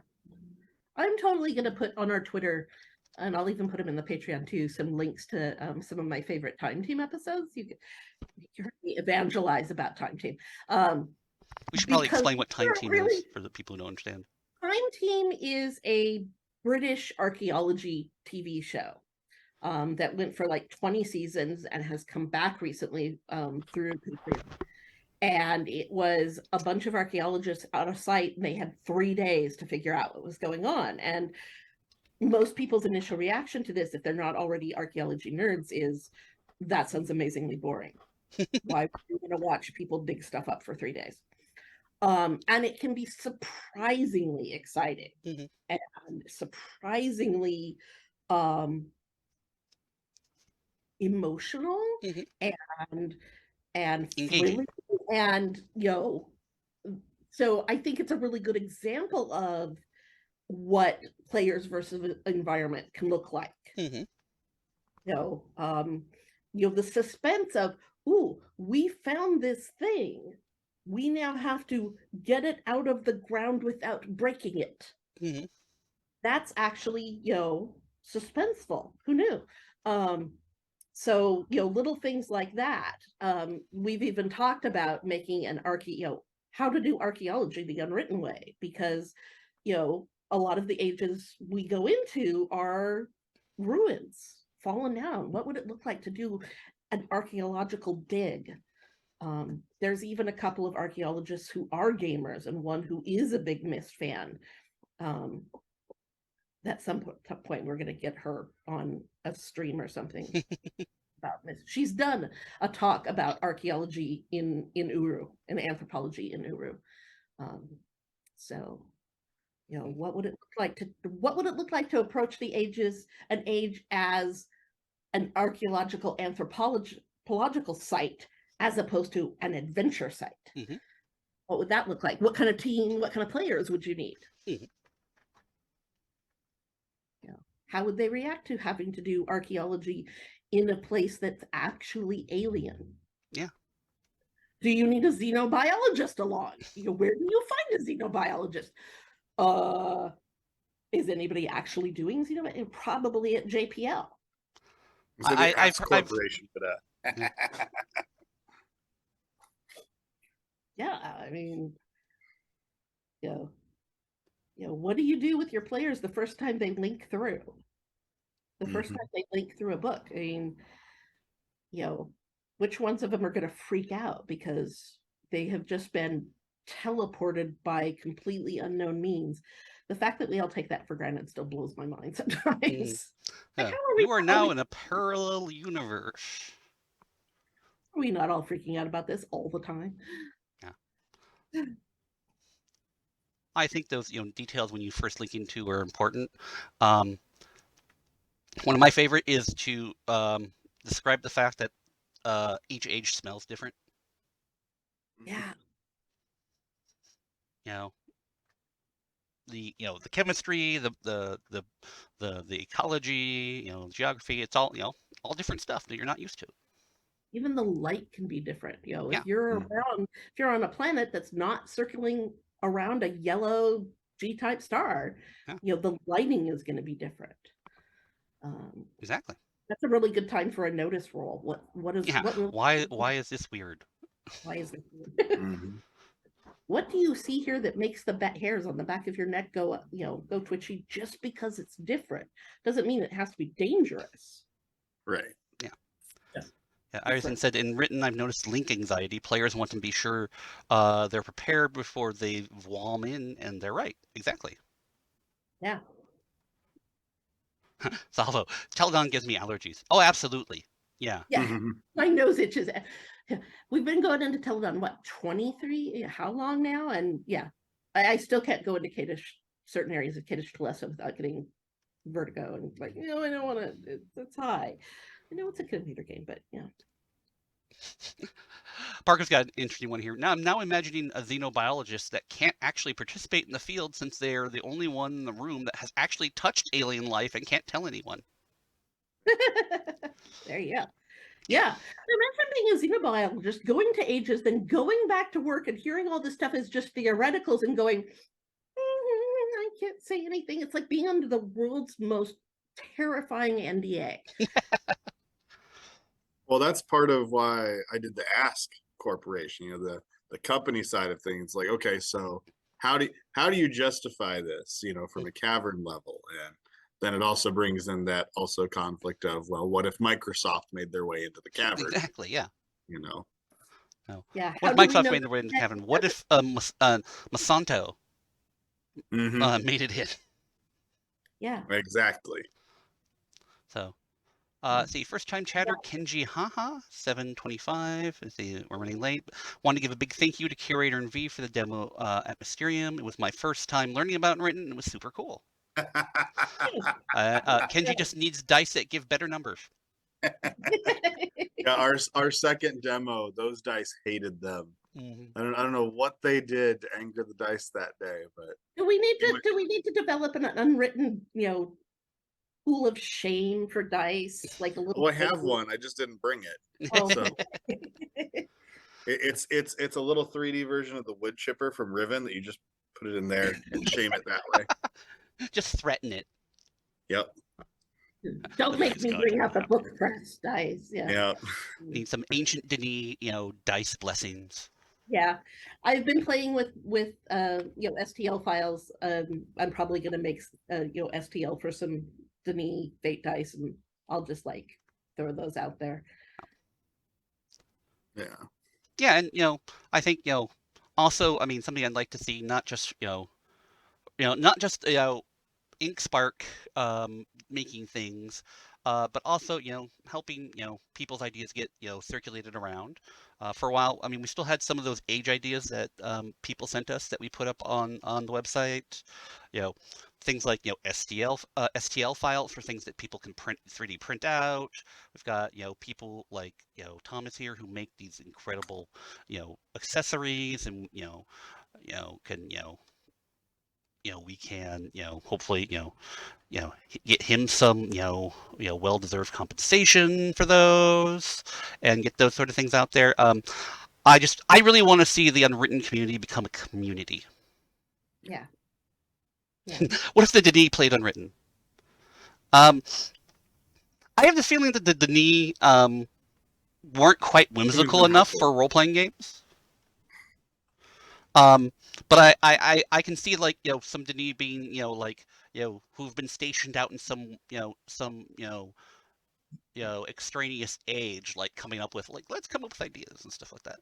I'm totally going to put on our Twitter, and I'll even put them in the Patreon too, some links to some of my favorite Time Team episodes. You heard me evangelize about Time Team. We should probably explain what Time Team is for the people who don't understand. Time Team is a British archaeology TV show that went for like 20 seasons and has come back recently through Patreon. And it was a bunch of archaeologists out of sight, and they had 3 days to figure out what was going on. And most people's initial reaction to this, if they're not already archaeology nerds, is that sounds amazingly boring. Why would you want to watch people dig stuff up for 3 days? And it can be surprisingly exciting Mhm. and surprisingly um, emotional Mhm. and and Engaging. thrilling, and so I think it's a really good example of what players versus environment can look like. Mhm. you know um the suspense of, ooh, we found this thing, we now have to get it out of the ground without breaking it. Mhm. That's actually suspenseful. Who knew? So little things like that. We've even talked about making an how to do archaeology the unwritten way, because a lot of the ages we go into are ruins fallen down. What would it look like to do an archaeological dig? There's even a couple of archaeologists who are gamers, and one who is a big Myst fan. At some point we're going to get her on a stream or something about this. She's done a talk about archaeology in Uru and anthropology in Uru. So what would it look like to approach an age as an archaeological anthropological site as opposed to an adventure site? Mhm. What would that look like? What kind of team, what kind of players would you need? Mhm. How would they react to having to do archaeology in a place that's actually alien? Yeah. Do you need a xenobiologist along? Where do you find a xenobiologist? Is anybody actually doing xenobiology? Probably at JPL. So the I've S I've Corporation for that. Yeah, I mean, what do you do with your players the first time they link through? The first Mhm. time they link through a book? I mean, which ones of them are going to freak out because they have just been teleported by completely unknown means? The fact that we all take that for granted still blows my mind Mhm. sometimes. Like, Yeah. how are we, You are now in a parallel universe. are we not all freaking out about this all the time? Yeah. I think those details when you first link into are important. Um, One of my favorite is to describe the fact that each age smells different. Yeah. You know, the chemistry, the ecology, geography. It's all all different stuff that you're not used to. Even the light can be different. Yeah. If you're on a planet that's not circling around a yellow G-type star, Yeah. the lighting is going to be different. Exactly. That's a really good time for a notice roll. Yeah. Really, Why is this weird? why is this? Mhm. What do you see here that makes the hairs on the back of your neck go up, go twitchy? Just because it's different doesn't mean it has to be dangerous. Right. Yeah. Just Yeah, Arisen different. said in written, I've noticed link anxiety. Players want to be sure they're prepared before they vom in, and they're right. Exactly. Yeah. Salvo, Telegon gives me allergies. Oh, absolutely. Yeah. Yeah. Mhm. My nose itches. We've been going into Teledon, what, 23? How long now? And yeah, I still can't go into Kadish, certain areas of Kadish Telesa without getting vertigo. And like, I don't want to, it's high. I know it's a computer game, but yeah. Parker's got an interesting one here. Now I'm imagining a xenobiologist that can't actually participate in the field since they're the only one in the room that has actually touched alien life and can't tell anyone. There you go. Yeah. Imagine being a xenobiologist, going to ages, then going back to work and hearing all this stuff is just theoreticals and going, I can't say anything. It's like being under the world's most terrifying NDA. Well, that's part of why I did the Ask Corporation. The company side of things. Like, okay, so how do you justify this, from a cavern level? And then it also brings in that also conflict of, well, what if Microsoft made their way into the cavern? Exactly, yeah. No. Yeah. What How if do we Microsoft know made their way into the that cavern? What if Monsanto made it in? Yeah. Exactly. So, see, first time chatter, Kenji Haha, 725. Let's see, we're running late. Want to give a big thank you to Curator and V for the demo at Mysterium. It was my first time learning about Unwritten. It was super cool. Kenji just needs dice that give better numbers. Yeah, our second demo, those dice hated them. Mm-hmm. I don't know what they did to anger the dice that day, but do we need to develop an unwritten, pool of shame for dice, like a little I have one. I just didn't bring it. Oh. So it's a little 3D version of the wood chipper from Riven that you just put it in there and shame it that way. Just threaten it. Yep. Don't make me bring out the book press dice. Yeah. Yeah. Need some ancient Denis, dice blessings. Yeah, I've been playing with STL files. I'm probably gonna make STL for some Denis fate dice, and I'll just like throw those out there. Yeah. Yeah, and I think also, I mean, something I'd like to see, not just not just InkSpark making things, but also helping people's ideas get circulated around. For a while, I mean, we still had some of those age ideas that people sent us that we put up on the website. You know, things like STL files for things that people can 3D print out. We've got people like Thomas here who make these incredible accessories, and can we can hopefully get him some well-deserved compensation for those, and get those sort of things out there. I really want to see the Unwritten community become a community. Yeah. What if the Denis played Unwritten? Um, I have the feeling that the Denis weren't quite whimsical enough for role-playing games. But I can see like some Denis being like who've been stationed out in some extraneous age, like coming up with like let's come up with ideas and stuff like that.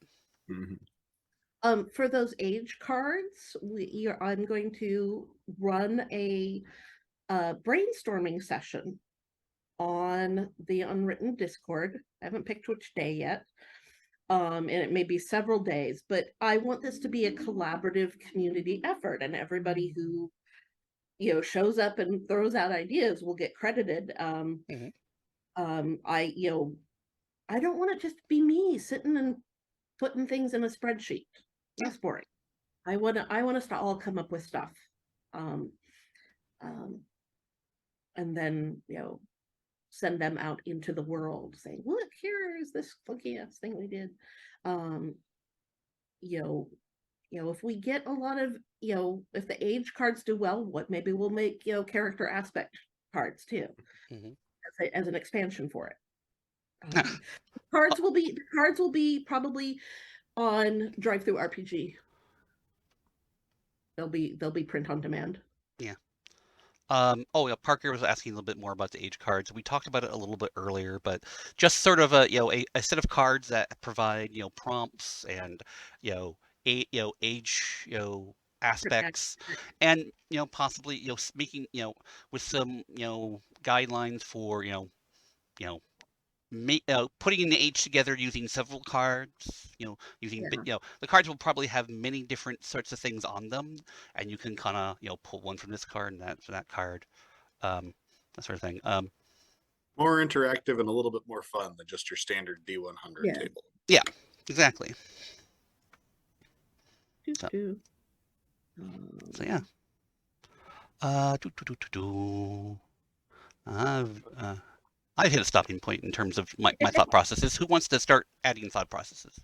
For those age cards, I'm going to run a brainstorming session on the Unwritten Discord. I haven't picked which day yet. And it may be several days, but I want this to be a collaborative community effort, and everybody who shows up and throws out ideas will get credited. I don't want it just to be me sitting and putting things in a spreadsheet. That's boring. I want us to all come up with stuff, um, and then send them out into the world saying, look, here is this funky ass thing we did. If we get a lot of if the age cards do well, maybe we'll make character aspect cards too, as an expansion for it. Cards will be probably on Drive-Thru RPG. They'll be print on demand. Yeah. Oh yeah, Parker was asking a little bit more about the age cards. We talked about it a little bit earlier, but just sort of a set of cards that provide prompts and age aspects, and possibly making with some guidelines for putting the age together using several cards, using the cards will probably have many different sorts of things on them, and you can kind of pull one from this card and that from that card, that sort of thing. More interactive and a little bit more fun than just your standard D100 table. Yeah, exactly. So yeah. I've hit a stopping point in terms of my thought processes. Who wants to start adding thought processes?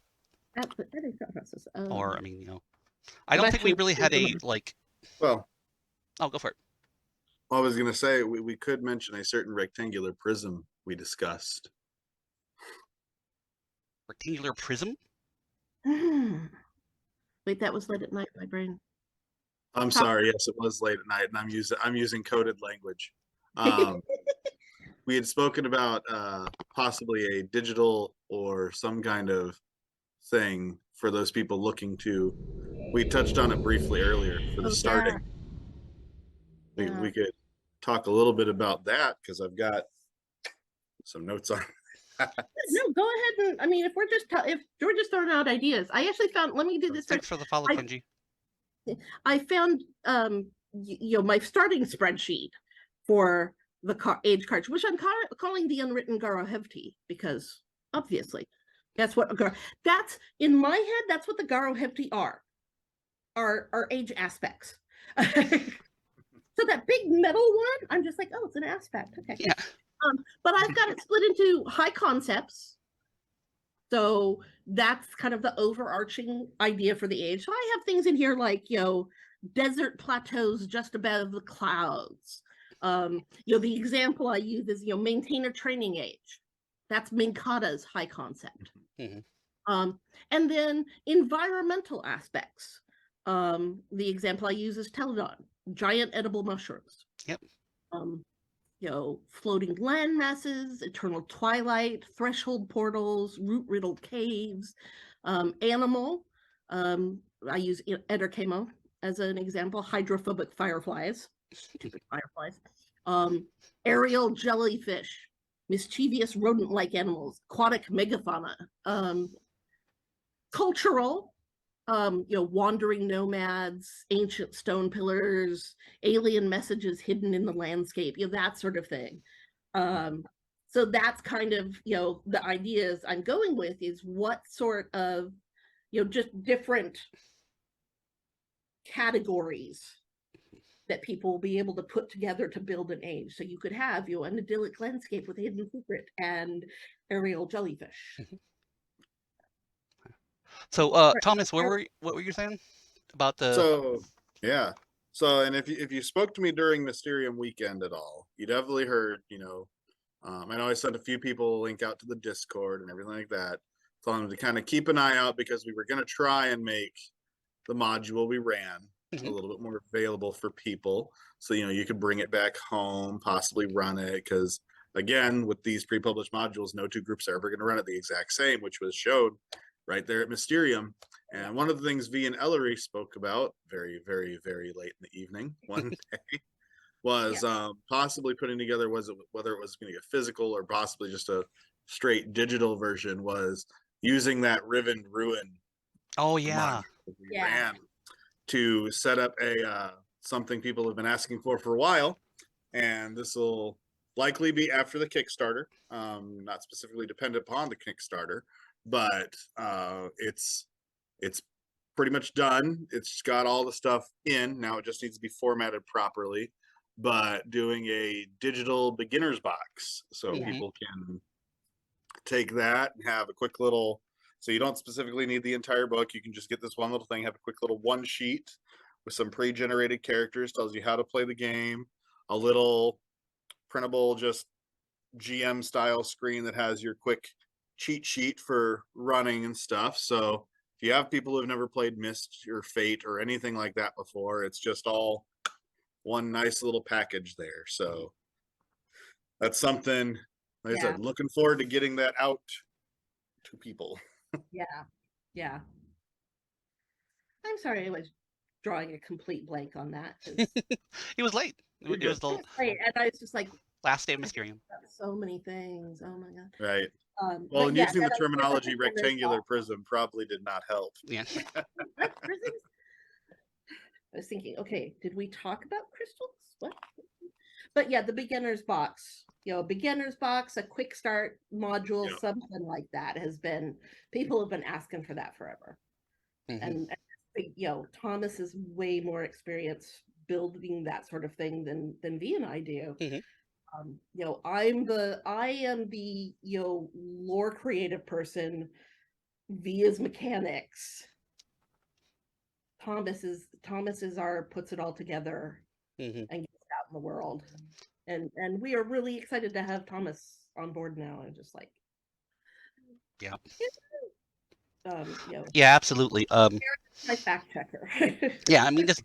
Adding thought process. Or I mean, I don't think we really had a like. Well, I'll go for it. I was going to say we could mention a certain rectangular prism we discussed. Rectangular prism? Wait, that was late at night, my brain. I'm sorry. Yes, it was late at night, and I'm using coded language. Um, we had spoken about possibly a digital or some kind of thing for those people looking to. We touched on it briefly earlier for the Oh, yeah. starting. Yeah. We could talk a little bit about that because I've got some notes on that. No, go ahead and, I mean, if we're just if we're just throwing out ideas, I actually found. Let me do this. Thanks for the follow, I, Kenji. I found my starting spreadsheet for the age cards, which I'm calling the Unwritten Garo Hevti, because obviously that's what that's in my head. That's what the Garo Hevti are age aspects. So that big metal one, I'm just like, oh, it's an aspect. Okay. Yeah. But I've got it split into high concepts. So that's kind of the overarching idea for the age. So I have things in here like, desert plateaus just above the clouds. The example I use is, maintain a training age. That's Minkata's high concept. Mm-hmm. And then environmental aspects. The example I use is Teledon, giant edible mushrooms. Yep. Floating land masses, eternal twilight, threshold portals, root riddled caves. Animal, I use Ederkemo as an example, hydrophobic fireflies, stupid fireflies. Aerial jellyfish, mischievous rodent-like animals, aquatic megafauna. Cultural, wandering nomads, ancient stone pillars, alien messages hidden in the landscape, that sort of thing. So that's kind of, the ideas I'm going with is what sort of, just different categories that people will be able to put together to build an age. So you could have, an idyllic landscape with a hidden secret and aerial jellyfish. So, Thomas, what were you saying about the? So yeah. So, and if you spoke to me during Mysterium weekend at all, you definitely heard, I know I sent a few people a link out to the Discord and everything like that, telling them to kind of keep an eye out because we were going to try and make the module we ran a little bit more available for people. So, you could bring it back home, possibly run it. Because again, with these pre-published modules, no two groups are ever going to run it the exact same, which was showed right there at Mysterium. And one of the things V and Ellery spoke about very, very, very late in the evening one day was possibly putting together, whether it was going to get physical or possibly just a straight digital version, was using that Riven Ruin Oh yeah. we ran to set up a something people have been asking for a while, and this will likely be after the Kickstarter, not specifically dependent upon the Kickstarter, but it's pretty much done. It's got all the stuff in now. It just needs to be formatted properly, but doing a digital beginner's box so people can take that and have a quick little, so you don't specifically need the entire book. You can just get this one little thing, have a quick little one sheet with some pre-generated characters, tells you how to play the game, a little printable just GM style screen that has your quick cheat sheet for running and stuff. So if you have people who've never played Myst or Fate or anything like that before, it's just all one nice little package there. So that's something, like I said, looking forward to getting that out to people. Yeah. I'm sorry I was drawing a complete blank on that. It was late. It was the late, and I was just like, last day of Mysterium. so many things. Oh my god. Right. Well, and using the terminology rectangular prism probably did not help. Yeah. I was thinking, okay, did we talk about crystals? What? But yeah, the beginner's box, a quick start module, something like that people have been asking for that forever. And Thomas is way more experienced building that sort of thing than V and I do. I am the lore creative person. V is mechanics. Thomas is our puts it all together and gets it out in the world. And we are really excited to have Thomas on board now. And just like, yeah, absolutely. My fact checker. Yeah, I mean, just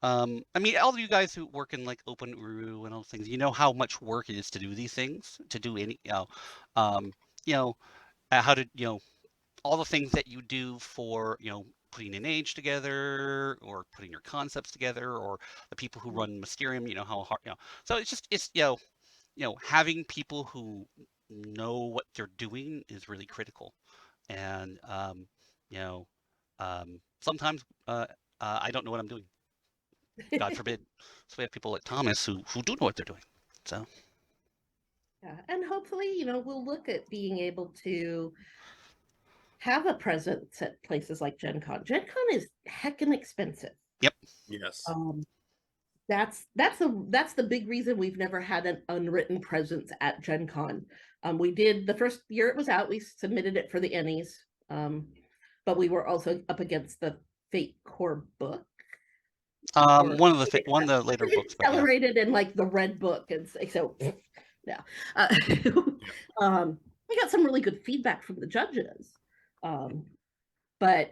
I mean, all of you guys who work in like OpenURU and all those things, you know how much work it is to do these things, to do any, um, you know, how to, all the things that you do for, putting an age together or putting your concepts together, or the people who run Mysterium, how hard, So it's just, having people who know what they're doing is really critical. And, you know, sometimes I don't know what I'm doing. God forbid. So we have people like Thomas who do know what they're doing. So Yeah, and hopefully, we'll look at being able to have a presence at places like Gen Con. Gen Con is heckin' expensive. yep. Yes. That's the big reason we've never had an unwritten presence at Gen Con. We did the first year it was out, we submitted it for the Ennies, but we were also up against the Fate Core book. Or One of the later books, but yeah. accelerated in like the red book, and so yeah. We got some really good feedback from the judges, but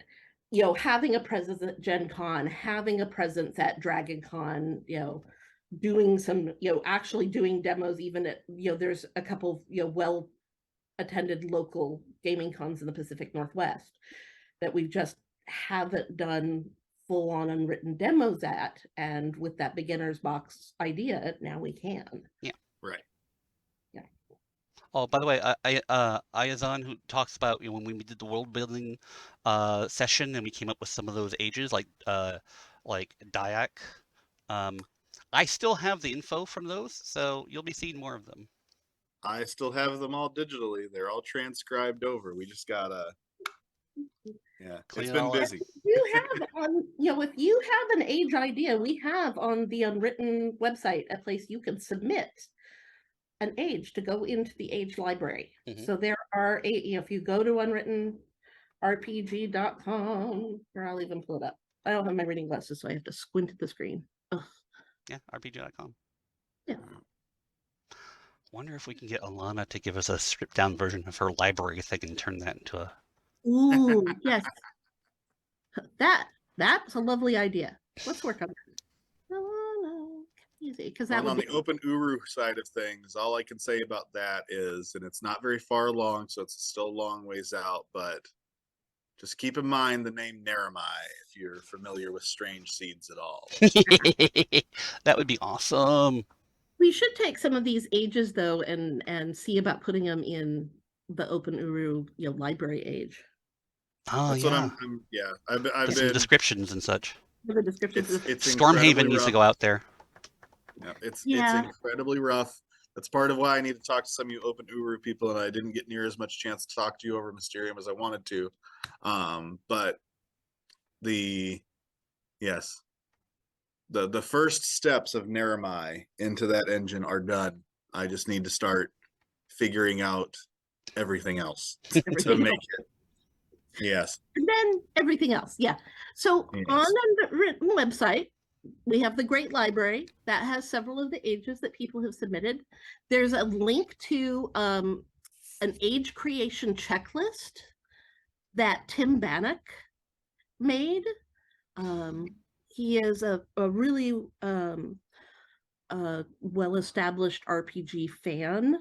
having a presence at Gen Con, having a presence at Dragon Con, doing some, actually doing demos, even at, there's a couple, well attended local gaming cons in the Pacific Northwest that we just haven't done full on unwritten demos at. And with that beginner's box idea, now we can. Yeah. Right. Yeah. Oh, by the way, Ayazan, who talks about, when we did the world building session and we came up with some of those ages like Dayak. I still have the info from those, so you'll be seeing more of them. I still have them all digitally. They're all transcribed over. We just gotta, yeah, Clean it's it been all up. busy. If you have an age idea, we have on the Unwritten website a place you can submit an age to go into the age library. So there are if you go to unwrittenrpg.com, or I'll even pull it up. I don't have my reading glasses, so I have to squint at the screen. Ugh. Yeah, rpg.com. Yeah. Wonder if we can get Alana to give us a stripped down version of her library thing and turn that into a. Ooh, yes. That's a lovely idea. Let's work on that. Easy, because that And would on be the OpenURU side of things, all I can say about that is, and it's not very far along, so it's still a long ways out, but just keep in mind the name Naramai if you're familiar with strange seeds at all. That would be awesome. We should take some of these ages though and see about putting them in the OpenURU library age. Oh, That's yeah. what I'm yeah. I've Get been some descriptions and such. The descriptions. It's Stormhaven needs to go out there. Yeah, it's Yeah. incredibly rough. That's part of why I need to talk to some of you OpenURU people, and I didn't get near as much chance to talk to you over Mysterium as I wanted to. But yes, the first steps of Naramai into that engine are done. I just need to start figuring out everything else to make it. Yes. And then everything else. Yeah. So Yes. on the written website, we have the Great Library that has several of the ages that people have submitted. There's a link to an age creation checklist that Tim Bannock made. He is a really well-established RPG fan.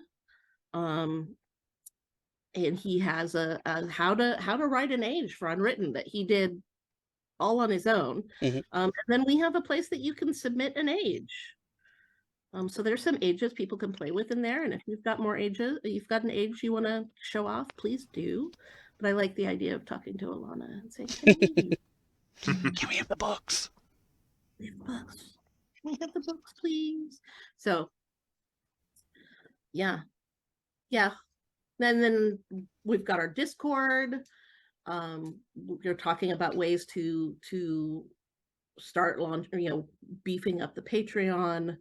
And he has a how to write an age for Unwritten that he did all on his own. And then we have a place that you can submit an age. So there's some ages people can play with in there. And if you've got more ages, you've got an age you want to show off, please do. But I like the idea of talking to Alana and saying, Can we have the books? We have books. Can we have the books, please? So yeah. Then we've got our Discord. You're talking about ways to start beefing up the Patreon.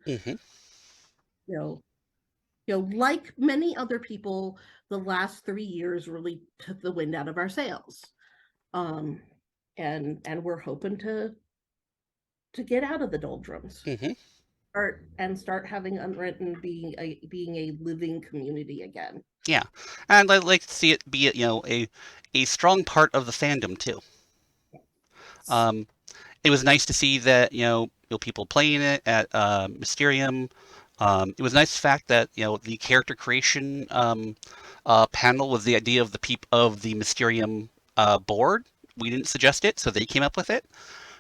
Like many other people, the last 3 years really took the wind out of our sails. And we're hoping to get out of the doldrums. Start having Unwritten being a living community again. Yeah, and I'd like to see it be a strong part of the fandom too. It was nice to see that people playing it at Mysterium. It was a nice fact that the character creation panel was the idea of the Mysterium board. We didn't suggest it, so they came up with it.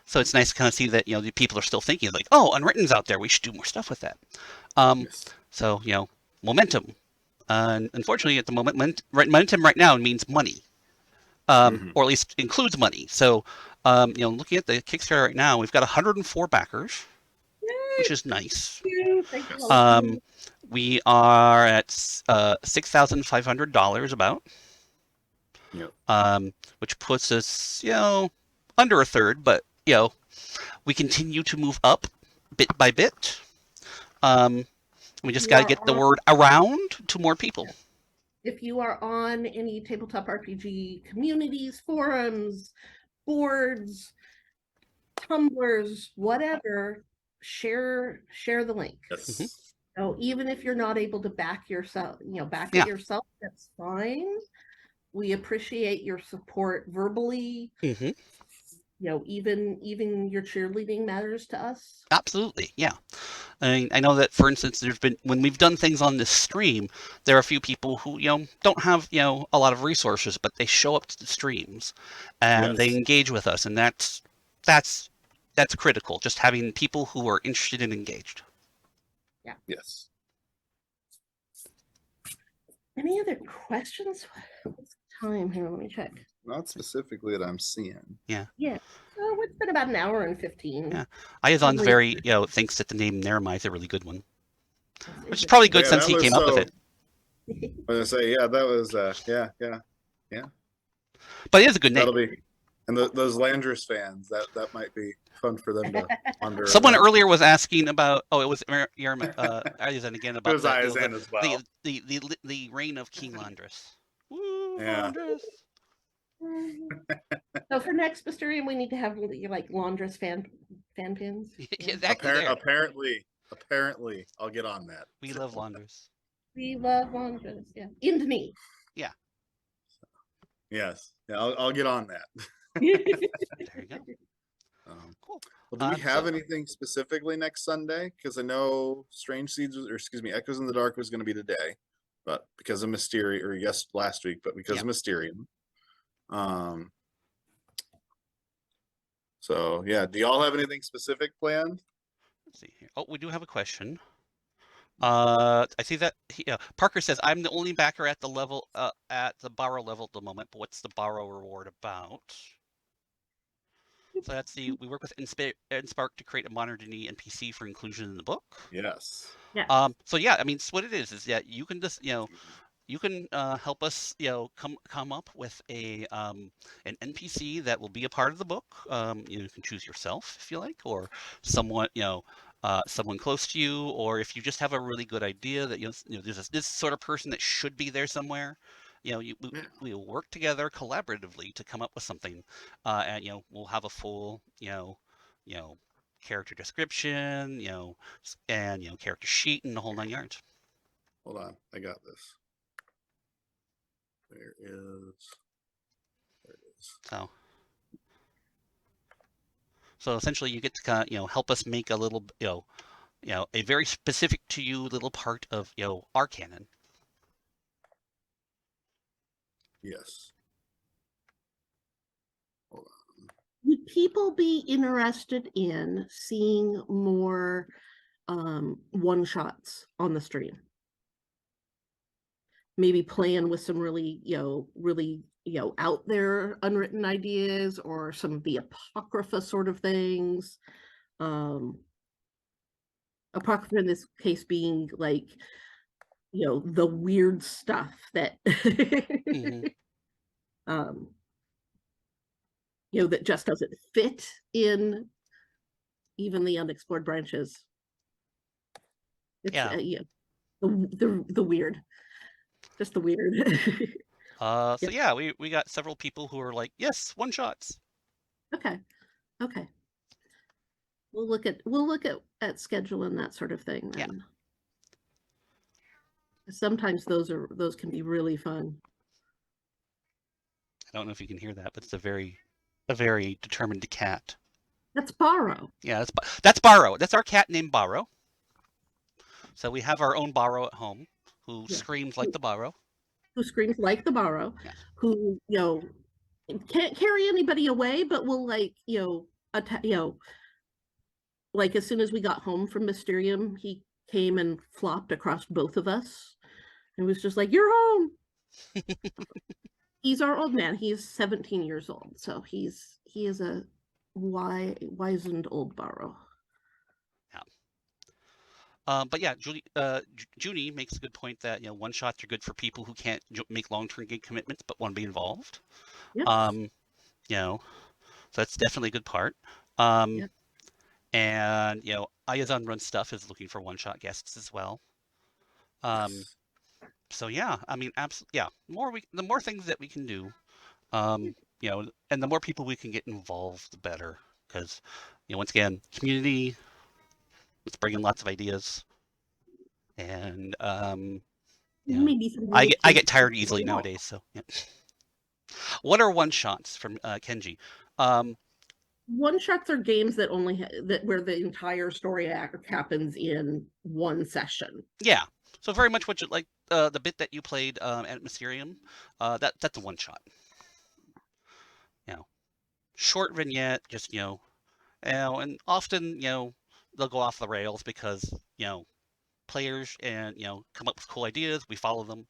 So it's nice to kind of see that the people are still thinking like, oh, Unwritten's out there. We should do more stuff with that. Yes. So momentum. Unfortunately, at the moment, momentum right now means money, or at least includes money. So, looking at the Kickstarter right now, we've got 104 backers, which is nice. Thank you, all of Um, you. we are at $6,500 about, Yep. which puts us, under a third, but we continue to move up bit by bit. We just got to get the word around to more people. If you are on any tabletop RPG communities, forums, boards, tumblers, whatever, share the link. Yes. So even if you're not able to back yourself, back Yeah. it yourself, that's fine. We appreciate your support verbally. Mm-hmm. Even your cheerleading matters to us. Absolutely, yeah. I know that, for instance, when we've done things on this stream, there are a few people who don't have a lot of resources, but they show up to the streams and they Yes. engage with us, and that's critical. Just having people who are interested and engaged. Yes. Any other questions? What's the time here? Let me check. Not specifically that I'm seeing. Yeah. So it's been about an hour and 15. Yeah. Ayazon's Probably- very thinks that the name Nermai is a really good one, which is probably good Yeah, since that he was came up with it. I was gonna say, yeah, that was yeah. But it is a good name. That'll be, and those Landris fans, that might be fun for them to ponder. Someone about. earlier was asking about. Oh, it was Ayazon again about It was Ayazon as well. the reign of King Landris. Woo, Yeah. Landris. So for next Mysterium, we need to have like Laundress fan pins. Exactly. There. Apparently, I'll get on that. We love Landris. We love Laundress. Yeah. Into me. Yeah. Yes. Yeah, I'll get on that. There you go. Cool. Well, do we have anything specifically next Sunday? Because I know Strange Seeds, Echoes in the Dark was going to be today, but because of Mysterium, or last week, but because of Mysterium. So yeah, do y'all have anything specific planned? Let's see here. Oh, we do have a question. I see that Parker says I'm the only backer at the level at the borrow level at the moment, but what's the borrow reward about? So that's we work with InkSpark to create a modern D&D NPC for inclusion in the book. Yes. Yeah. So yeah, I mean, so what it is that you can just you can help us come up with an NPC that will be a part of the book. You can choose yourself if you like, or someone someone close to you, or if you just have a really good idea that there's this sort of person that should be there somewhere. We will work together collaboratively to come up with something, and we'll have a full character description, and character sheet and the whole 9 yards. Hold on, I got this. There it is. So essentially, you get to kind of help us make a little a very specific to you little part of our canon. Yes. Hold on. Would people be interested in seeing more one shots on the stream? Maybe playing with some really out there unwritten ideas, or some of the apocrypha sort of things. Apocrypha in this case being like the weird stuff that that just doesn't fit in even the unexplored branches. It's, the weird. Just the weird. So yeah, we got several people who are like, yes, one shots. Okay. We'll look at schedule and that sort of thing then. Yeah. Sometimes those can be really fun. I don't know if you can hear that, but it's a very determined cat. That's Borrow. Yeah, that's Borrow. That's our cat named Borrow. So we have our own Borrow at home who Yeah. screams like the Borrow. Who screams like the Borrow, Yeah. who, can't carry anybody away, but will like as soon as we got home from Mysterium, he came and flopped across both of us and was just like, "You're home." He's our old man. He's 17 years old, so he is a wizened old Borrow. Yeah. But yeah, Junie makes a good point that one shots are good for people who can't make long-term game commitments but want to be involved. Yes. Um, so that's definitely a good part. Um, Yeah. and Aya's Unrun stuff is looking for one-shot guests as well. Yes. So yeah, I mean, absolutely, yeah. The more things that we can do, um, and the more people we can get involved, the better. Because, once again, community, let's bring in lots of ideas, and Maybe some I really get I get tasty tired easily one. nowadays. So yeah. What are one shots from Kenji? Um, One shots are games that only that where the entire story act happens in one session. yeah. So very much what you like the bit that you played at Mysterium, that's a one shot. Short vignette, just and often they'll go off the rails because players and come up with cool ideas. We follow them.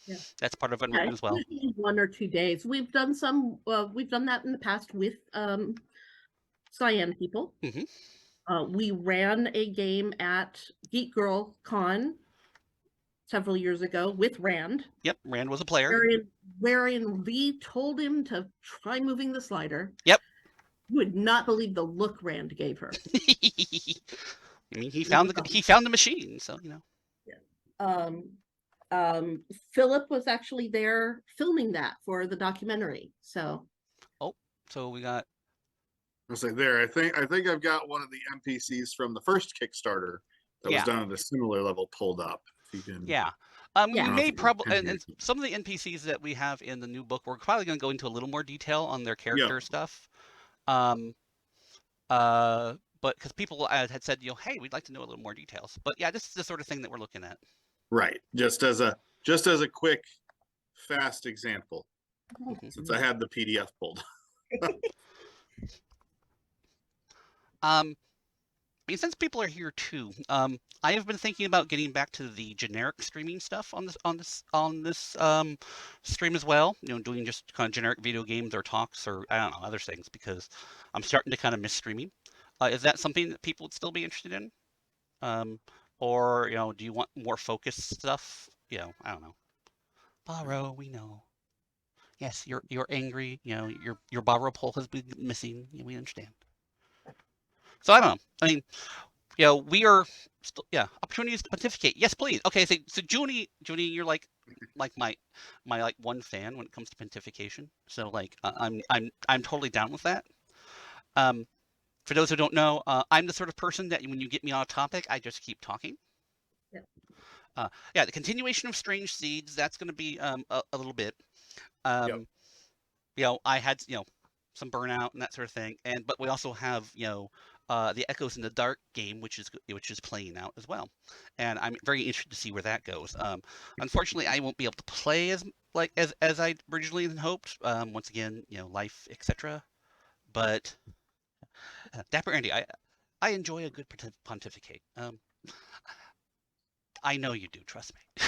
Yeah. That's part of Yeah, Unwritten as it's well. usually 1 or 2 days. We've done some. We've done that in the past with Cyan people. Hmm. We ran a game at Geek Girl Con several years ago with Rand, Yep, Rand was a player. wherein we told him to try moving the slider. Yep. You would not believe the look Rand gave her. I mean, he found the machine, so Yeah. Philip was actually there filming that for the documentary. So Oh, so we got I'll say there. I think I've got one of the NPCs from the first Kickstarter that was yeah, done at a similar level pulled up. If you can, yeah. We I yeah, don't know if may you can probably pin here. and some of the NPCs that we have in the new book, we're probably going to go into a little more detail on their Yep. character stuff. Um, but because people had said, hey, we'd like to know a little more details. But yeah, this is the sort of thing that we're looking at. Right. Just as a quick, fast example, since I had the PDF pulled. I mean, since people are here too, I have been thinking about getting back to the generic streaming stuff on this stream as well. Doing just kind of generic video games or talks or I don't know other things because I'm starting to kind of miss streaming. Is that something that people would still be interested in? Or do you want more focused stuff? I don't know. Borrow, we know. Yes, you're angry. Your borrow poll has been missing. We understand. So I don't know. I mean, we are still, opportunities to pontificate. Yes, please. Okay, so Junie, you're like my like one fan when it comes to pontification. So like I'm totally down with that. Um, for those who don't know, I'm the sort of person that when you get me on a topic, I just keep talking. yeah. Yeah, the continuation of Strange Seeds. That's going to be a little bit. Yep. I had some burnout and that sort of thing, but we also have the Echoes in the Dark game, which is playing out as well, and I'm very interested to see where that goes. Unfortunately, I won't be able to play as I originally had hoped. Once again, life, etc. But Dapper Andy, I enjoy a good pontificate. I know you do. Trust me.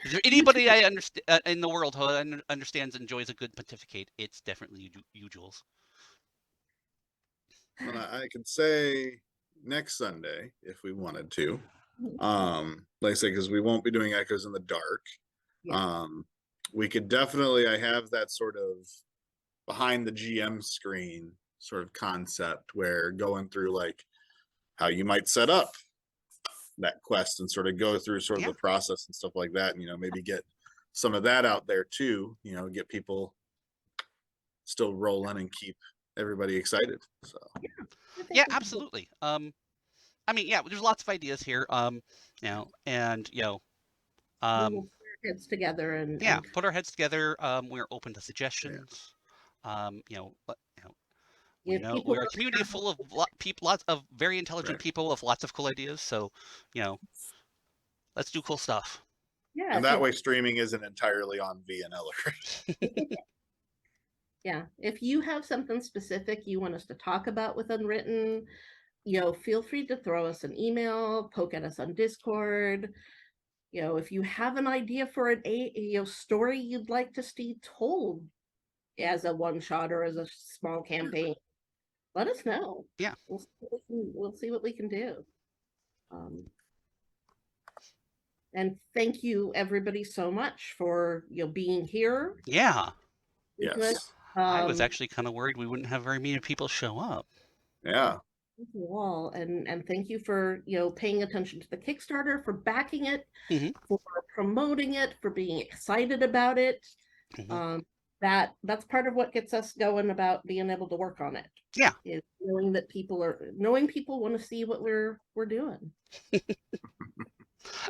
Is there anybody I understand in the world who understands and enjoys a good pontificate? It's definitely you, Jules. Well, I could say next Sunday if we wanted to. Like I say, because we won't be doing Echoes in the Dark. Yeah. We could definitely. I have that sort of behind the GM screen sort of concept where going through like how you might set up that quest and sort of go through sort of Yeah. the process and stuff like that, and maybe get some of that out there too, get people still rolling and keep everybody excited. So Yeah, absolutely. I mean, yeah, there's lots of ideas here. And We will um, put our heads together yeah, and put our heads together. We're open to suggestions. But If people we're a community full of lots of very intelligent Right. people with lots of cool ideas. So, let's do cool stuff. yeah, And that way streaming isn't entirely on VNL. yeah, if you have something specific you want us to talk about with Unwritten, feel free to throw us an email, poke at us on Discord. If you have an idea for a story you'd like to see told as a one shot or as a small campaign, let us know. Yeah. We'll see what we can do. And thank you everybody so much for being here. Yeah. Yes. I was actually kind of worried we wouldn't have very many people show up. Yeah. Thank you all, and thank you for paying attention to the Kickstarter, for backing it, Mhm. for promoting it, for being excited about it. Mhm. That's part of what gets us going about being able to work on it. Yeah. Is knowing people want to see what we're doing.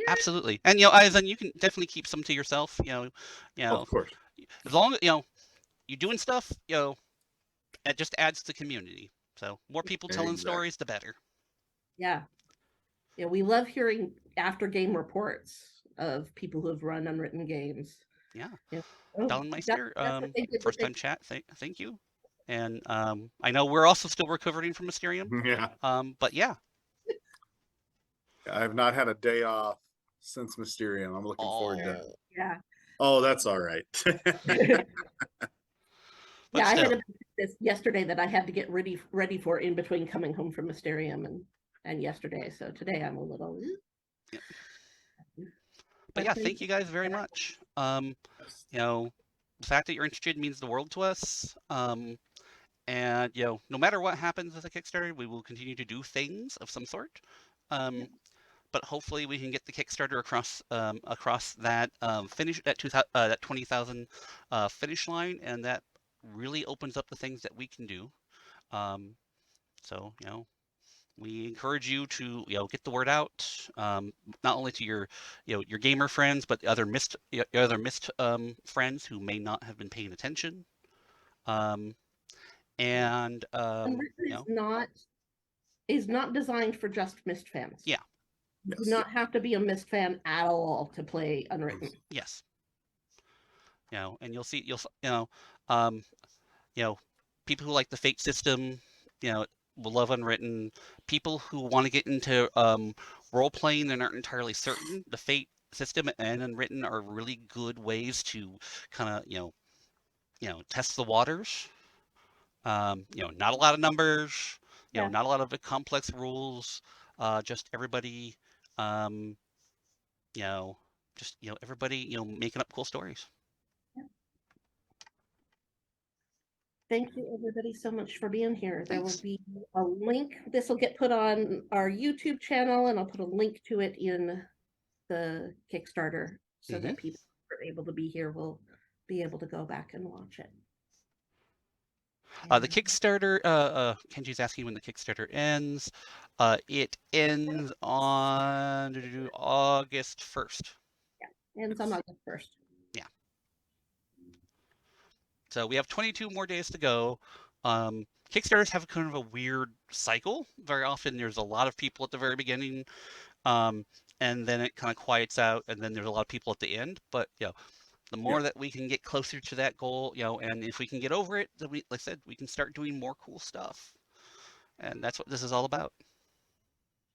Absolutely. And Eisen, you can definitely keep some to yourself. Of course. As long as you're doing stuff, it just adds to community. So more people telling Exactly. stories, the better. Yeah, we love hearing after game reports of people who have run Unwritten games. Yeah. Oh, Dallenmeister, that's what they did with first time chat. Thank you. And I know we're also still recovering from Mysterium. Yeah. But yeah. I've not had a day off since Mysterium. I'm looking forward to. Yeah. Oh, that's all right. But I had still. this yesterday that I had to get ready for in between coming home from Mysterium and yesterday. So today I'm a little. Yeah. But yeah, thank you guys very much. The fact that you're interested means the world to us. And no matter what happens with the Kickstarter, we will continue to do things of some sort. But hopefully we can get the Kickstarter across that finish that 20,000 finish line, and that really opens up the things that we can do. So we encourage you to get the word out, not only to your your gamer friends, but the other missed friends who may not have been paying attention. And is not designed for just Myst fans. Yeah. You do not have to be a Myst fan at all to play Unwritten. Yes. And you'll see people who like the Fate system, will love Unwritten. People who want to get into role playing and aren't entirely certain, the Fate system and Unwritten are really good ways to kind of test the waters. Not a lot of numbers, not a lot of complex rules, just everybody, everybody, making up cool stories. Thank you everybody so much for being here. Thanks. There will be a link. This will get put on our YouTube channel, and I'll put a link to it in the Kickstarter so that people who are able to be here will be able to go back and watch it. The Kickstarter, Kenji's asking when the Kickstarter ends. It ends on August 1st. Yeah, ends on August 1st. Yeah. So we have 22 more days to go. Kickstarters have kind of a weird cycle. Very often there's a lot of people at the very beginning, and then it kind of quiets out, and then there's a lot of people at the end. But the more that we can get closer to that goal, and if we can get over it, then like I said, we can start doing more cool stuff. And that's what this is all about.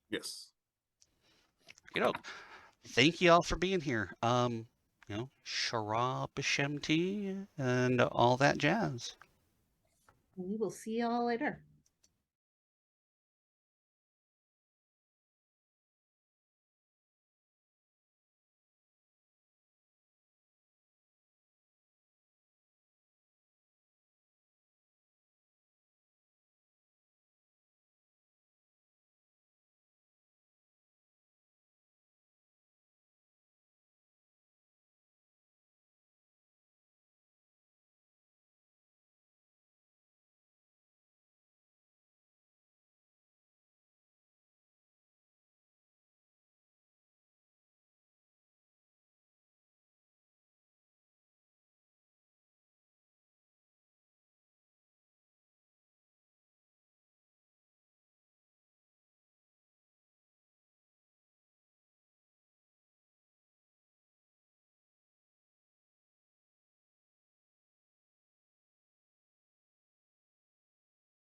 Yes. Thank you all for being here. Shara B'Shem Tea and all that jazz. We will see y'all later.